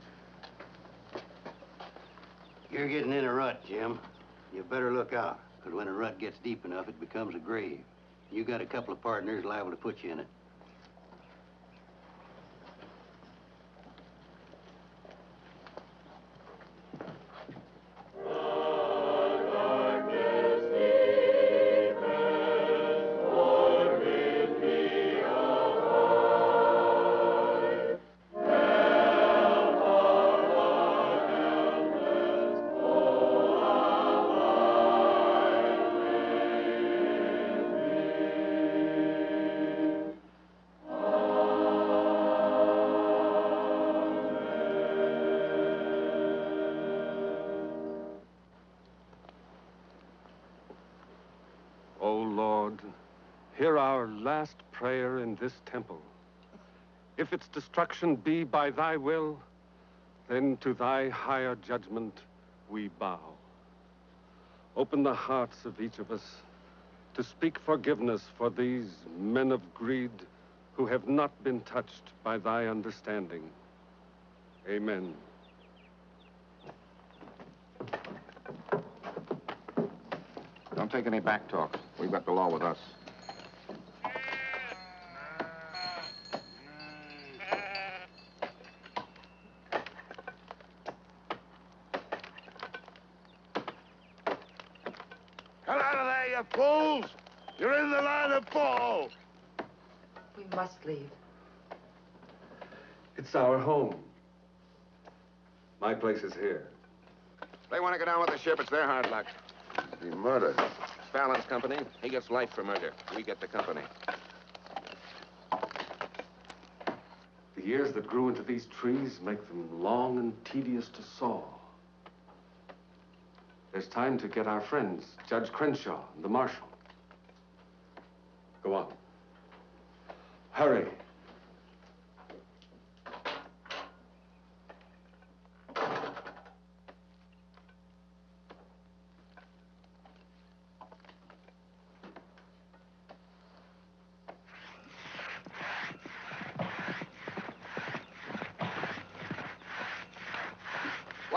You're getting in a rut, Jim. You better look out, because when a rut gets deep enough, it becomes a grave. You got a couple of partners liable to put you in it. Hear our last prayer in this temple. If its destruction be by thy will, then to thy higher judgment we bow. Open the hearts of each of us to speak forgiveness for these men of greed who have not been touched by thy understanding. Amen. Don't take any back talk. We've got the law with us. Get out of there, you fools! You're in the line of fall! We must leave. It's our home. My place is here. They want to go down with the ship. It's their hard luck. He murdered. Fallon's company. He gets life for murder. We get the company. The years that grew into these trees make them long and tedious to saw. There's time to get our friends, Judge Crenshaw and the marshal. Go on. Hurry.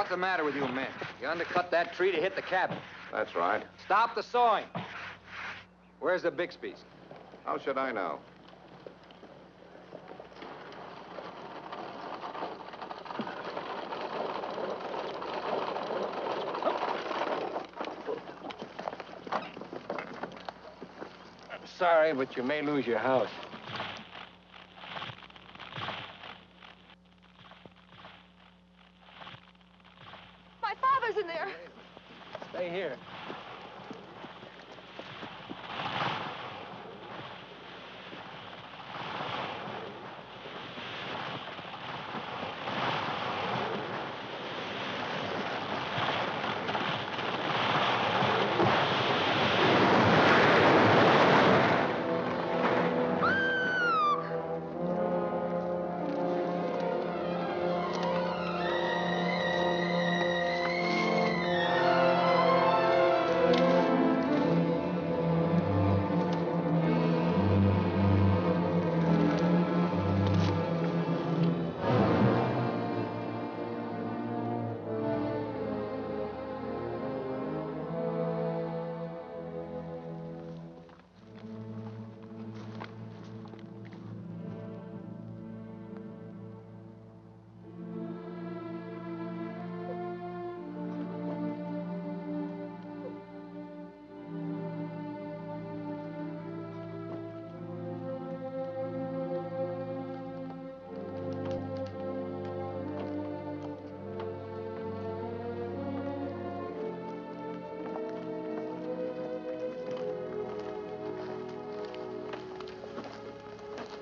What's the matter with you men? You undercut that tree to hit the cabin. That's right. Stop the sawing. Where's the Bixby's? How should I know? Sorry, but you may lose your house. My father's in there. Stay here.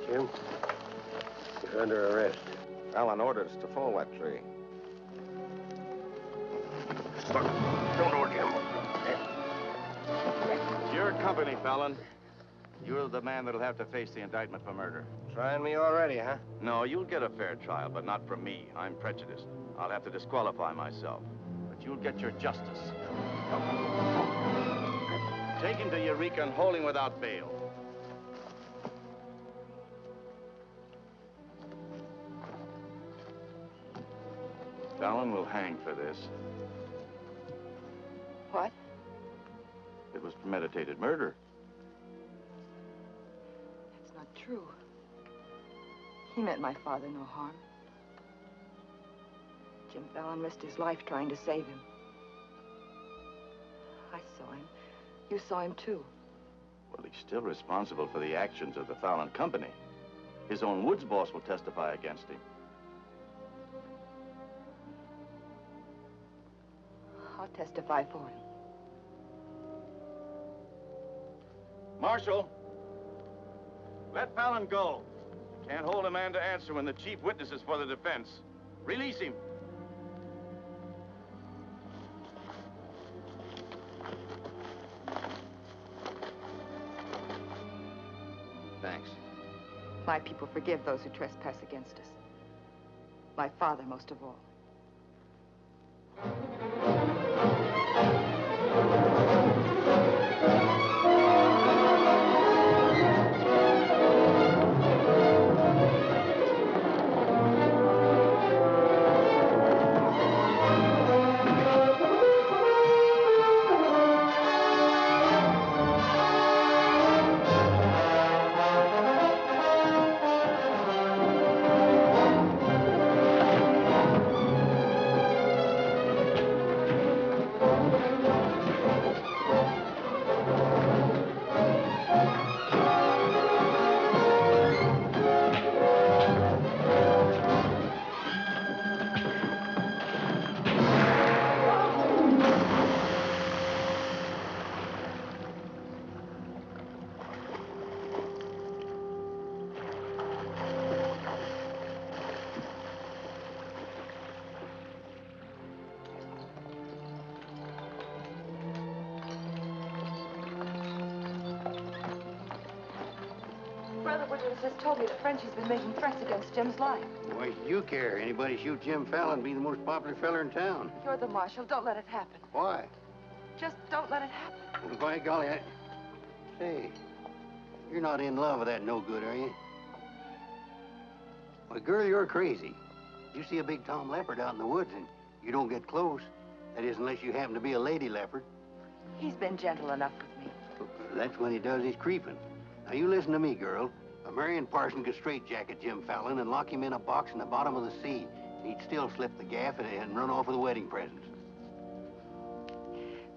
Jim, you're under arrest. Alan ordered us to follow that tree. Don't hold Jim. Your company, Fallon. You're the man that'll have to face the indictment for murder. Trying me already, huh? No, you'll get a fair trial, but not from me. I'm prejudiced. I'll have to disqualify myself. But you'll get your justice. Take him to Eureka and hold him without bail. Fallon will hang for this. What? It was premeditated murder. That's not true. He meant my father no harm. Jim Fallon risked his life trying to save him. I saw him. You saw him, too. Well, he's still responsible for the actions of the Fallon Company. His own Woods boss will testify against him. I'll testify for him. Marshal, let Fallon go. You can't hold a man to answer when the chief witness is for the defense. Release him. Thanks. My people forgive those who trespass against us. My father most of all. Brother Woodward has told me that Frenchie's been making threats against Jim's life. Why should you care? Anybody shoot Jim Fallon, be the most popular fella in town. You're the marshal. Don't let it happen. Why? Just don't let it happen. Well, by golly, Say, you're not in love with that no-good, are you? Well, girl, you're crazy. You see a big tom leopard out in the woods, and You don't get close. That is, unless you happen to be a lady leopard. He's been gentle enough with me. That's when he does his creeping. Now, you listen to me, girl. A Marion Parson could straitjacket Jim Fallon and lock him in a box in the bottom of the sea. He'd still slip the gaff and run off with the wedding presents.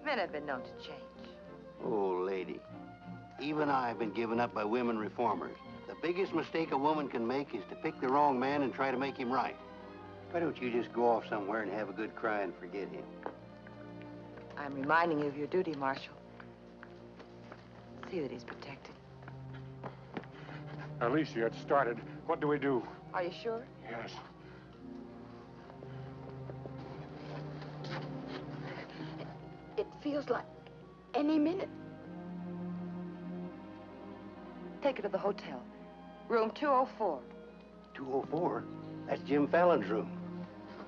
Men have been known to change. Oh, lady. Even I've been given up by women reformers. The biggest mistake a woman can make is to pick the wrong man and try to make him right. Why don't you just go off somewhere and have a good cry and forget him? I'm reminding you of your duty, Marshal. See that he's protected. Alicia, it started. What do we do? Are you sure? Yes. It feels like any minute. Take her to the hotel. Room 204. 204? That's Jim Fallon's room.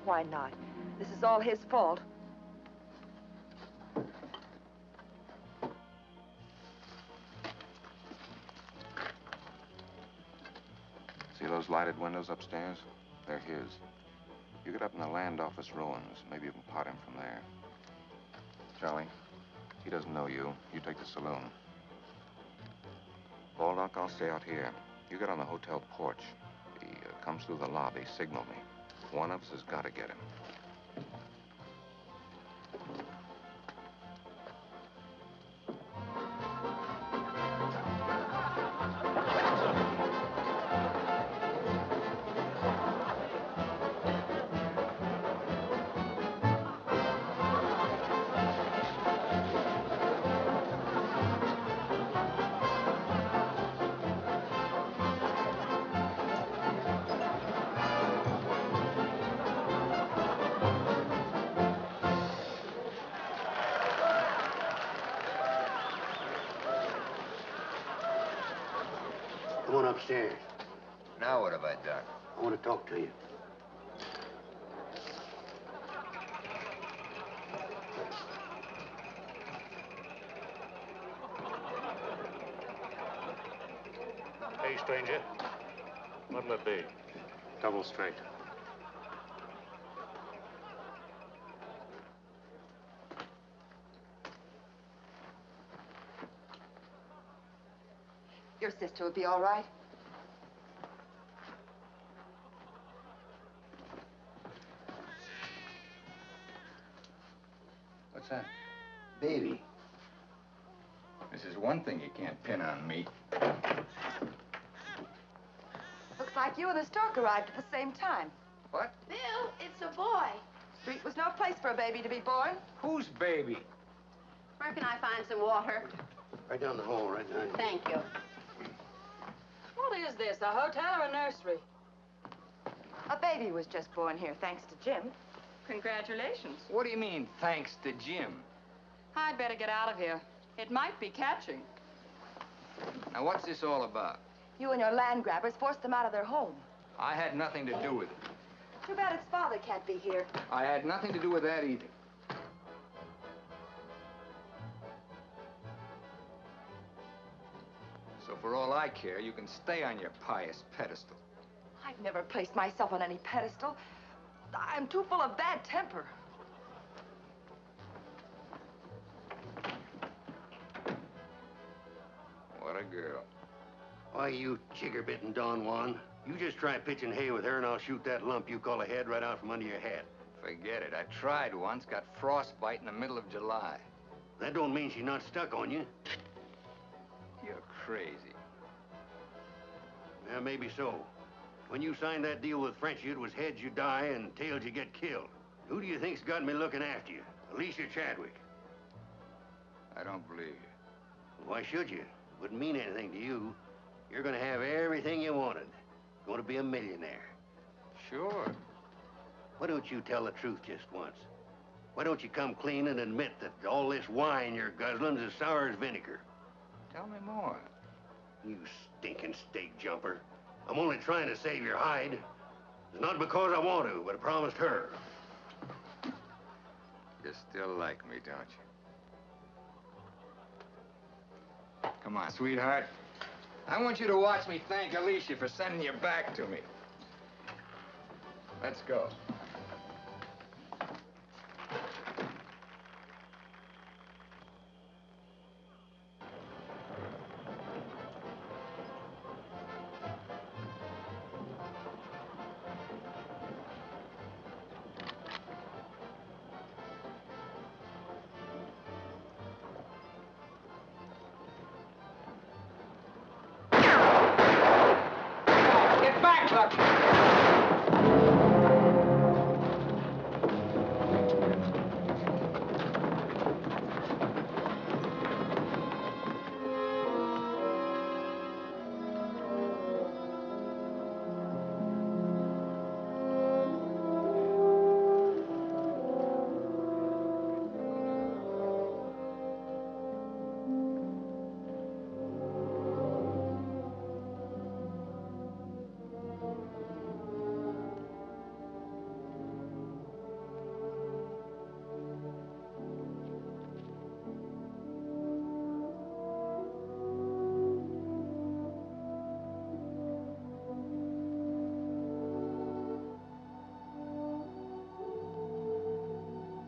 Why not? This is all his fault. See those lighted windows upstairs? They're his. You get up in the land office ruins. Maybe you can pot him from there. Charlie, he doesn't know you. You take the saloon. Baldock, I'll stay out here. You get on the hotel porch. He comes through the lobby. Signal me. One of us has got to get him. Come on upstairs. Now what have I done? I want to talk to you. Hey, stranger. What'll it be? Double straight. Your sister will be all right. What's that? Baby. This is one thing you can't pin on me. Looks like you and the stork arrived at the same time. What? Bill, it's a boy. Street was no place for a baby to be born. Whose baby? Where can I find some water? Right down the hall, right there. Thank you. What is this, a hotel or a nursery? A baby was just born here, thanks to Jim. Congratulations. What do you mean, thanks to Jim? I'd better get out of here. It might be catching. Now, what's this all about? You and your land grabbers forced them out of their home. I had nothing to do with it. Too bad its father can't be here. I had nothing to do with that either. So for all I care, you can stay on your pious pedestal. I've never placed myself on any pedestal. I'm too full of bad temper. What a girl. Why, you chigger-bitten Don Juan. You just try pitching hay with her and I'll shoot that lump you call a head right out from under your hat. Forget it. I tried once, got frostbite in the middle of July. That don't mean she's not stuck on you. You're crazy. Yeah, maybe so. When you signed that deal with Frenchy, it was heads you die and tails you get killed. Who do you think's got me looking after you? Alicia Chadwick. I don't believe you. Why should you? Wouldn't mean anything to you. You're gonna have everything you wanted. Going to be a millionaire. Sure. Why don't you tell the truth just once? Why don't you come clean and admit that all this wine you're guzzling is as sour as vinegar? Tell me more. You stinking steak jumper. I'm only trying to save your hide. It's not because I want to, but I promised her. You still like me, don't you? Come on, sweetheart. I want you to watch me thank Alicia for sending you back to me. Let's go. Doc.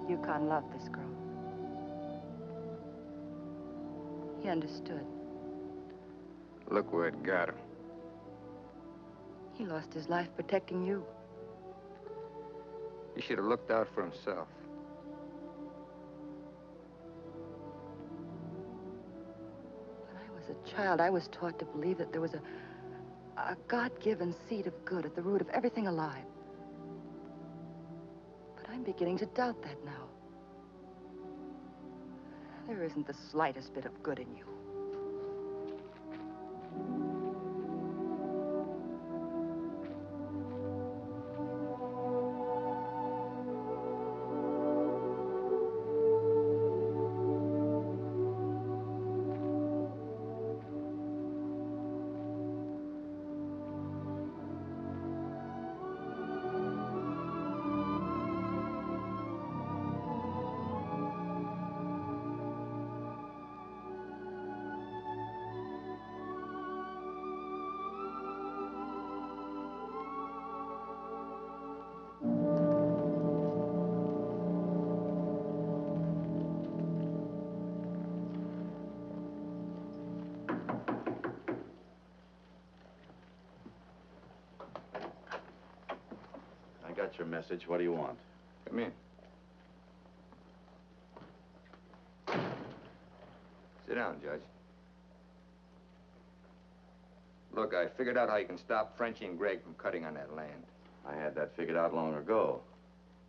Yukon loved this girl. He understood. Look where it got him. He lost his life protecting you. He should have looked out for himself. When I was a child, I was taught to believe that there was a God-given seed of good at the root of everything alive. But I'm beginning to doubt that now. There isn't the slightest bit of good in you. I got your message. What do you want? Come in. Sit down, Judge. Look, I figured out how you can stop Frenchie and Greg from cutting on that land. I had that figured out long ago.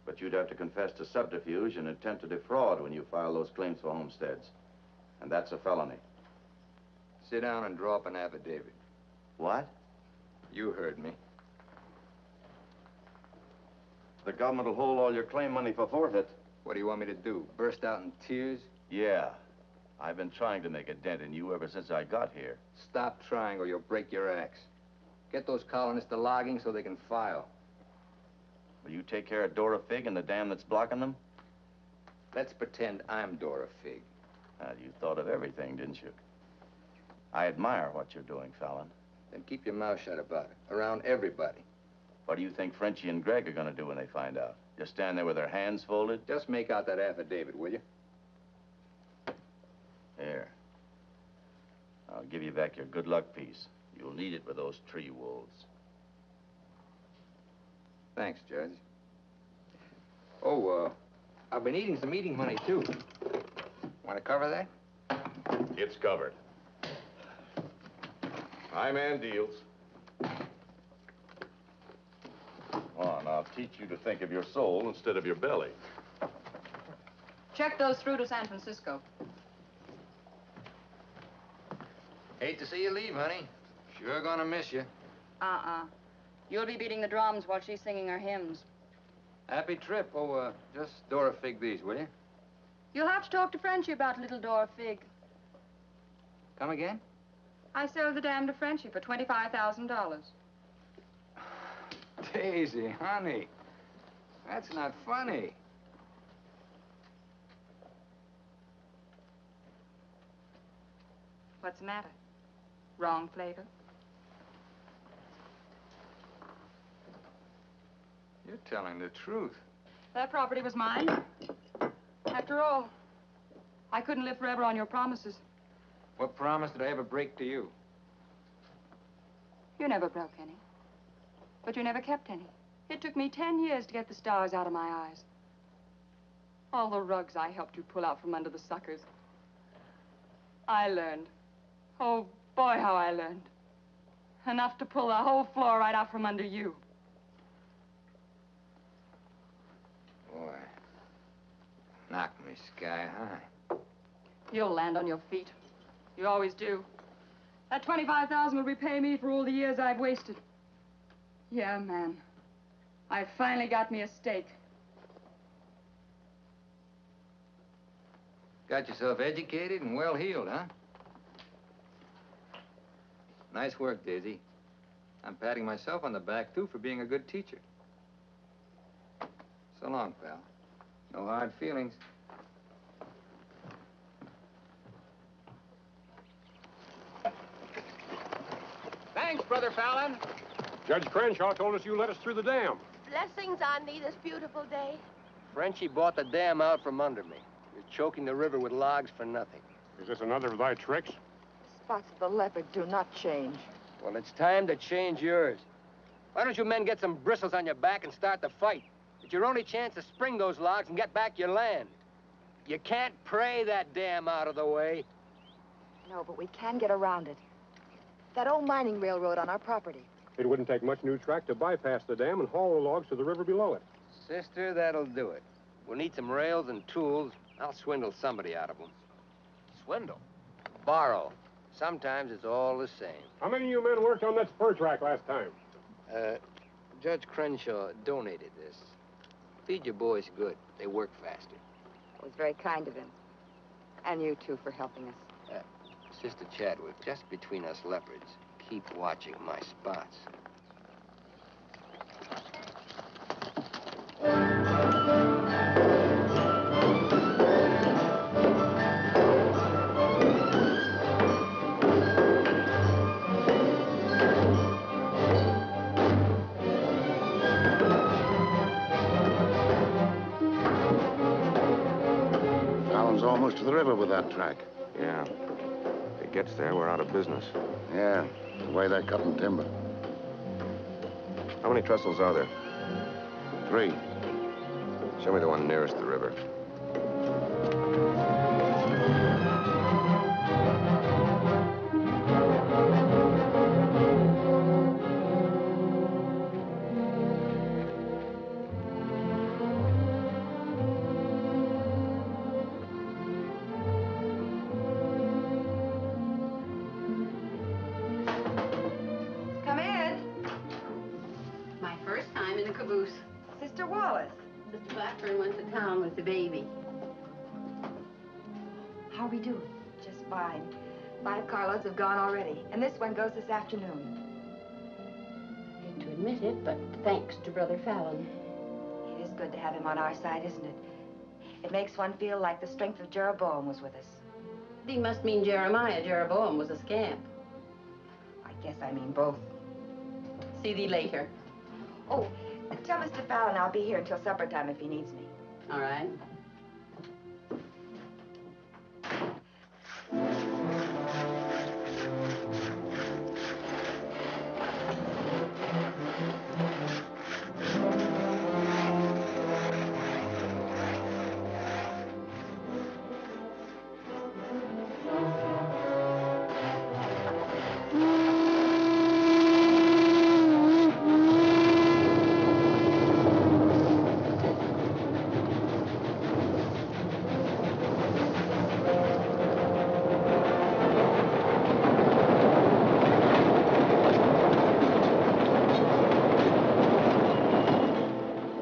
But you'd have to confess to subterfuge and attempt to defraud when you file those claims for homesteads. And that's a felony. Sit down and draw up an affidavit. What? You heard me. The government will hold all your claim money for forfeit. What do you want me to do? Burst out in tears? Yeah. I've been trying to make a dent in you ever since I got here. Stop trying or you'll break your axe. Get those colonists to logging so they can file. Will you take care of Dora Fig and the dam that's blocking them? Let's pretend I'm Dora Fig. You thought of everything, didn't you? I admire what you're doing, Fallon. Then keep your mouth shut about it, around everybody. What do you think Frenchie and Greg are going to do when they find out? Just stand there with their hands folded? Just make out that affidavit, will you? Here. I'll give you back your good luck piece. You'll need it with those tree wolves. Thanks, Judge. Oh, I've been eating some eating money, too. Want to cover that? It's covered. High man deals. On, I'll teach you to think of your soul instead of your belly. Check those through to San Francisco. Hate to see you leave, honey. Sure gonna miss you. You'll be beating the drums while she's singing her hymns. Happy trip. Oh, just Dora Fig these, will you? You'll have to talk to Frenchie about little Dora Fig. Come again? I sold the dam to Frenchie for $25,000. Daisy, honey. That's not funny. What's the matter? Wrong flavor? You're telling the truth. That property was mine. After all, I couldn't live forever on your promises. What promise did I ever break to you? You never broke any. But you never kept any. It took me 10 years to get the stars out of my eyes. All the rugs I helped you pull out from under the suckers. I learned. Oh, boy, how I learned. Enough to pull the whole floor right out from under you. Boy, knocked me sky high. You'll land on your feet. You always do. That 25,000 will repay me for all the years I've wasted. Yeah, man. I finally got me a stake. Got yourself educated and well-heeled, huh? Nice work, Daisy. I'm patting myself on the back, too, for being a good teacher. So long, pal. No hard feelings. Thanks, Brother Fallon. Judge Crenshaw told us you let us through the dam. Blessings on thee this beautiful day. Frenchie bought the dam out from under me. You're choking the river with logs for nothing. Is this another of thy tricks? Spots of the leopard do not change. Well, it's time to change yours. Why don't you men get some bristles on your back and start the fight? It's your only chance to spring those logs and get back your land. You can't pray that dam out of the way. No, but we can get around it. That old mining railroad on our property. It wouldn't take much new track to bypass the dam and haul the logs to the river below it. Sister, that'll do it. We'll need some rails and tools. I'll swindle somebody out of them. Swindle? Borrow. Sometimes it's all the same. How many of you men worked on that spur track last time? Judge Crenshaw donated this. Feed your boys good. They work faster. It was very kind of him. And you, too, for helping us. Sister Chadwick, just between us leopards, keep watching my spots. Fallon's almost to the river with that track. Yeah. If it gets there, we're out of business. Yeah, the way they're cutting timber. How many trestles are there? 3. Show me the one nearest the river. Come in. My first time in a caboose. Sister Wallace. Sister Blackburn went to town with the baby. How are we doing? Just fine. 5 carloads have gone already, and this one goes this afternoon. Hate to admit it, but thanks to Brother Fallon. It is good to have him on our side, isn't it? It makes one feel like the strength of Jeroboam was with us. Thee must mean Jeremiah. Jeroboam was a scamp. I guess I mean both. See thee later. Oh, tell Mr. Fallon I'll be here until supper time if he needs me. All right.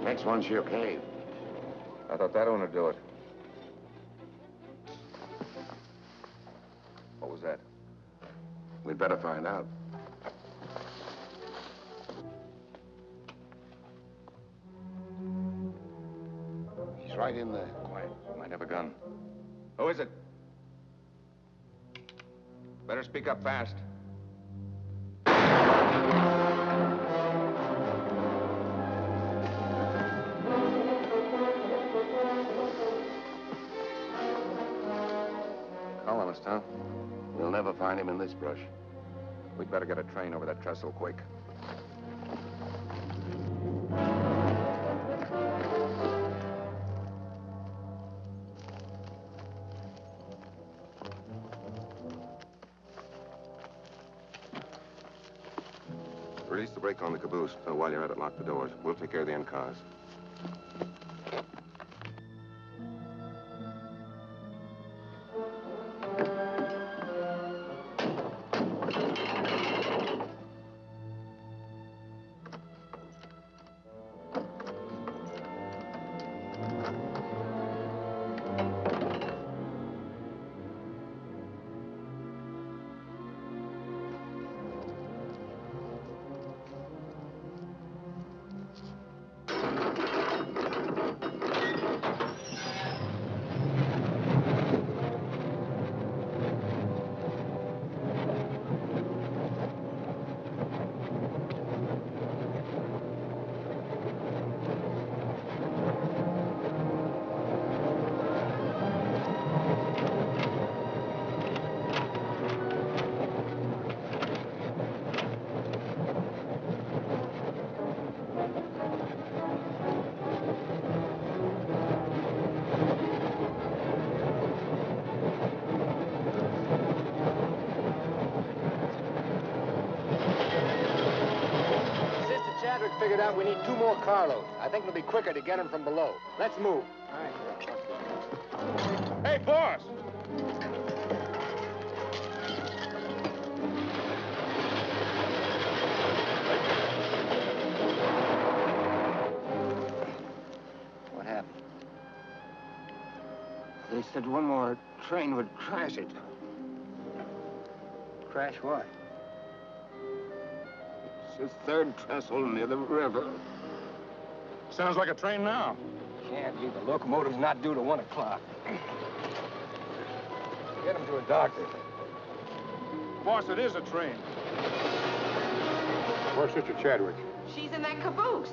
Next one's your cave. I thought that one would do it. What was that? We'd better find out. He's right in there. Quiet. Might have a gun. Who is it? Better speak up fast. Colonist, huh? We'll never find him in this brush. We'd better get a train over that trestle quick. Release the brake on the caboose. While you're at it, lock the doors. We'll take care of the end cars. Chadwick figured out we need 2 more carloads. I think it'll be quicker to get them from below. Let's move. Hey, boss! What happened? They said one more train would crash it. Crash what? It's the 3rd trestle near the river. Sounds like a train now. Can't be. The locomotive's not due to 1 o'clock. Get him to a doctor. Boss, it is a train. Where's Sister Chadwick? She's in that caboose.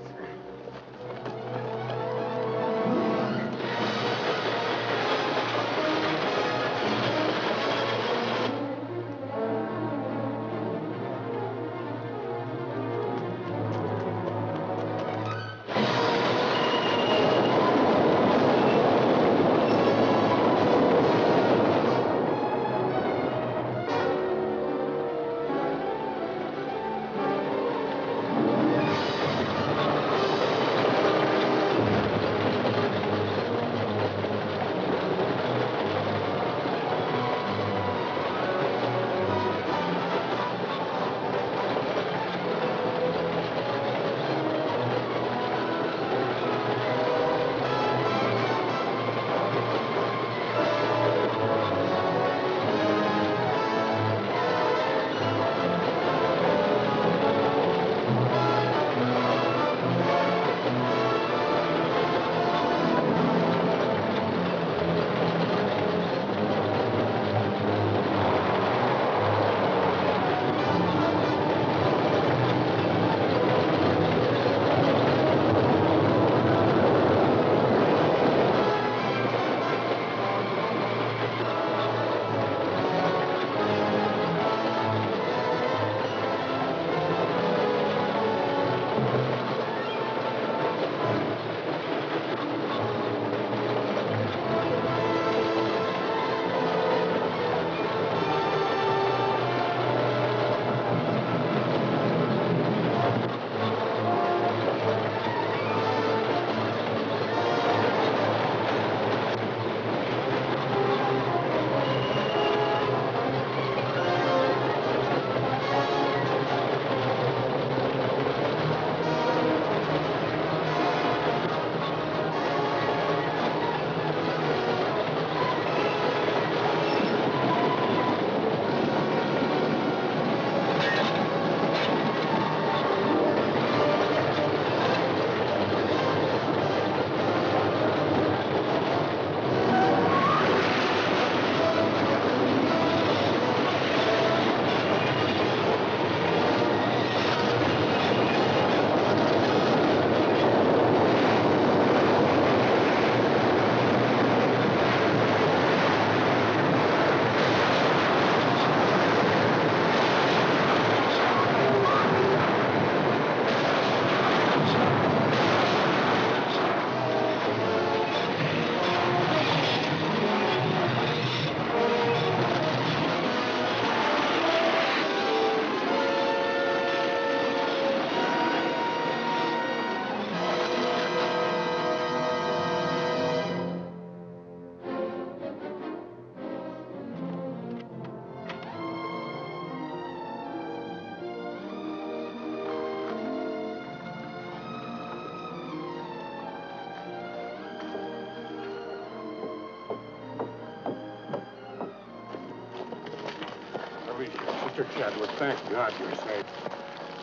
Please, Sister Chadwick, thank God you're safe.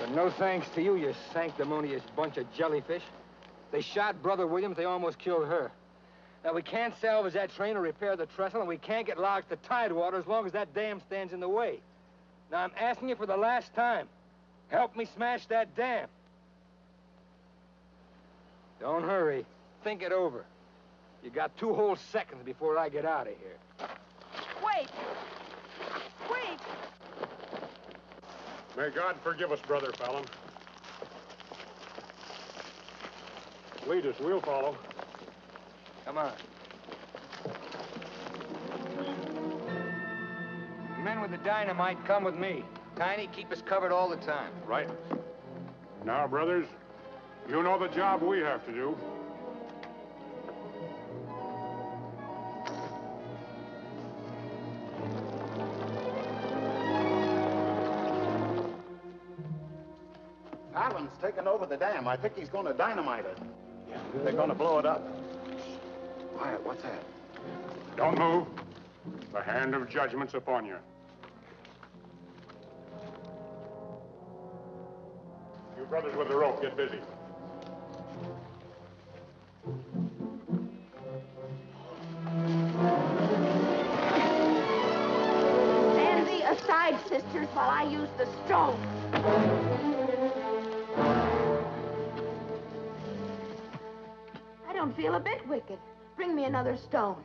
But no thanks to you, you sanctimonious bunch of jellyfish. They shot Brother Williams, they almost killed her. Now, we can't salvage that train or repair the trestle, and we can't get logs to Tidewater as long as that dam stands in the way. Now, I'm asking you for the last time. Help me smash that dam. Don't hurry. Think it over. You got 2 whole seconds before I get out of here. Wait! Wait! May God forgive us, Brother Fallon. Lead us, we'll follow. Come on. The men with the dynamite come with me. Tiny, keep us covered all the time. Right. Now, brothers, you know the job we have to do. Fallon's taken over the dam. I think he's going to dynamite it. Yeah, they're going to blow it up. Quiet, what's that? Don't move. The hand of judgment's upon you. You brothers with the rope, get busy. Stand thee aside, sisters, while I use the stone. I don't feel a bit wicked. Bring me another stone.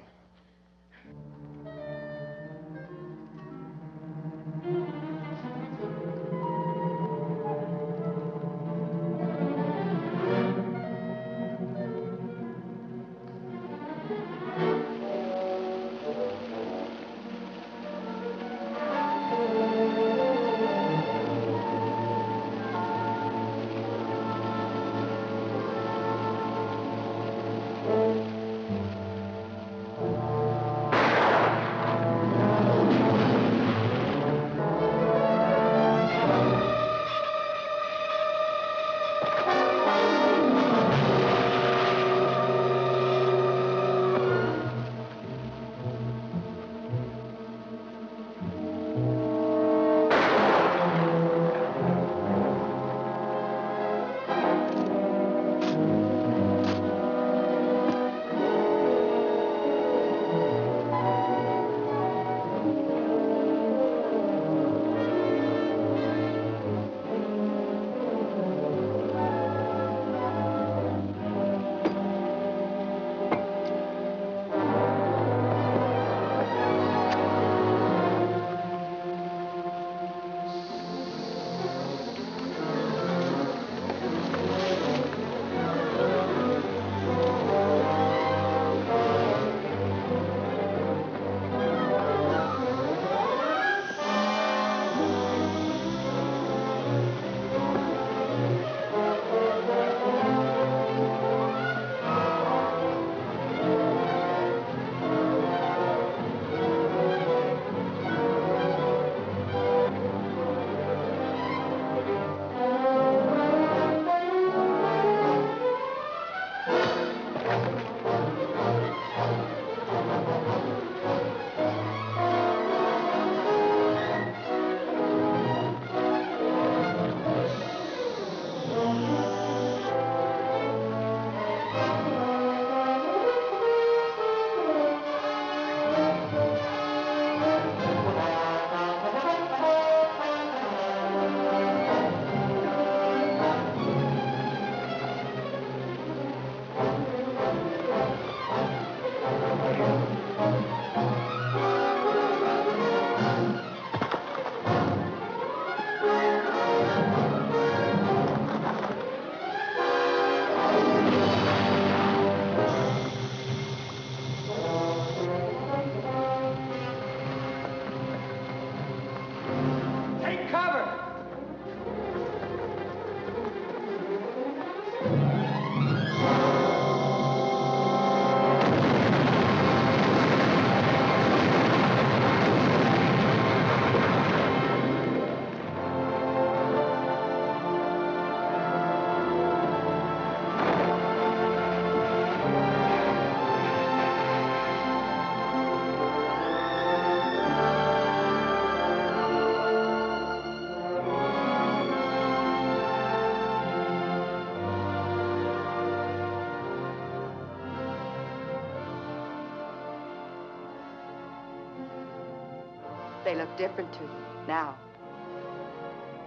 They look different to you now.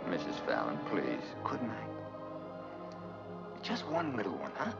Mrs. Fallon, please, couldn't I? Just one little one, huh?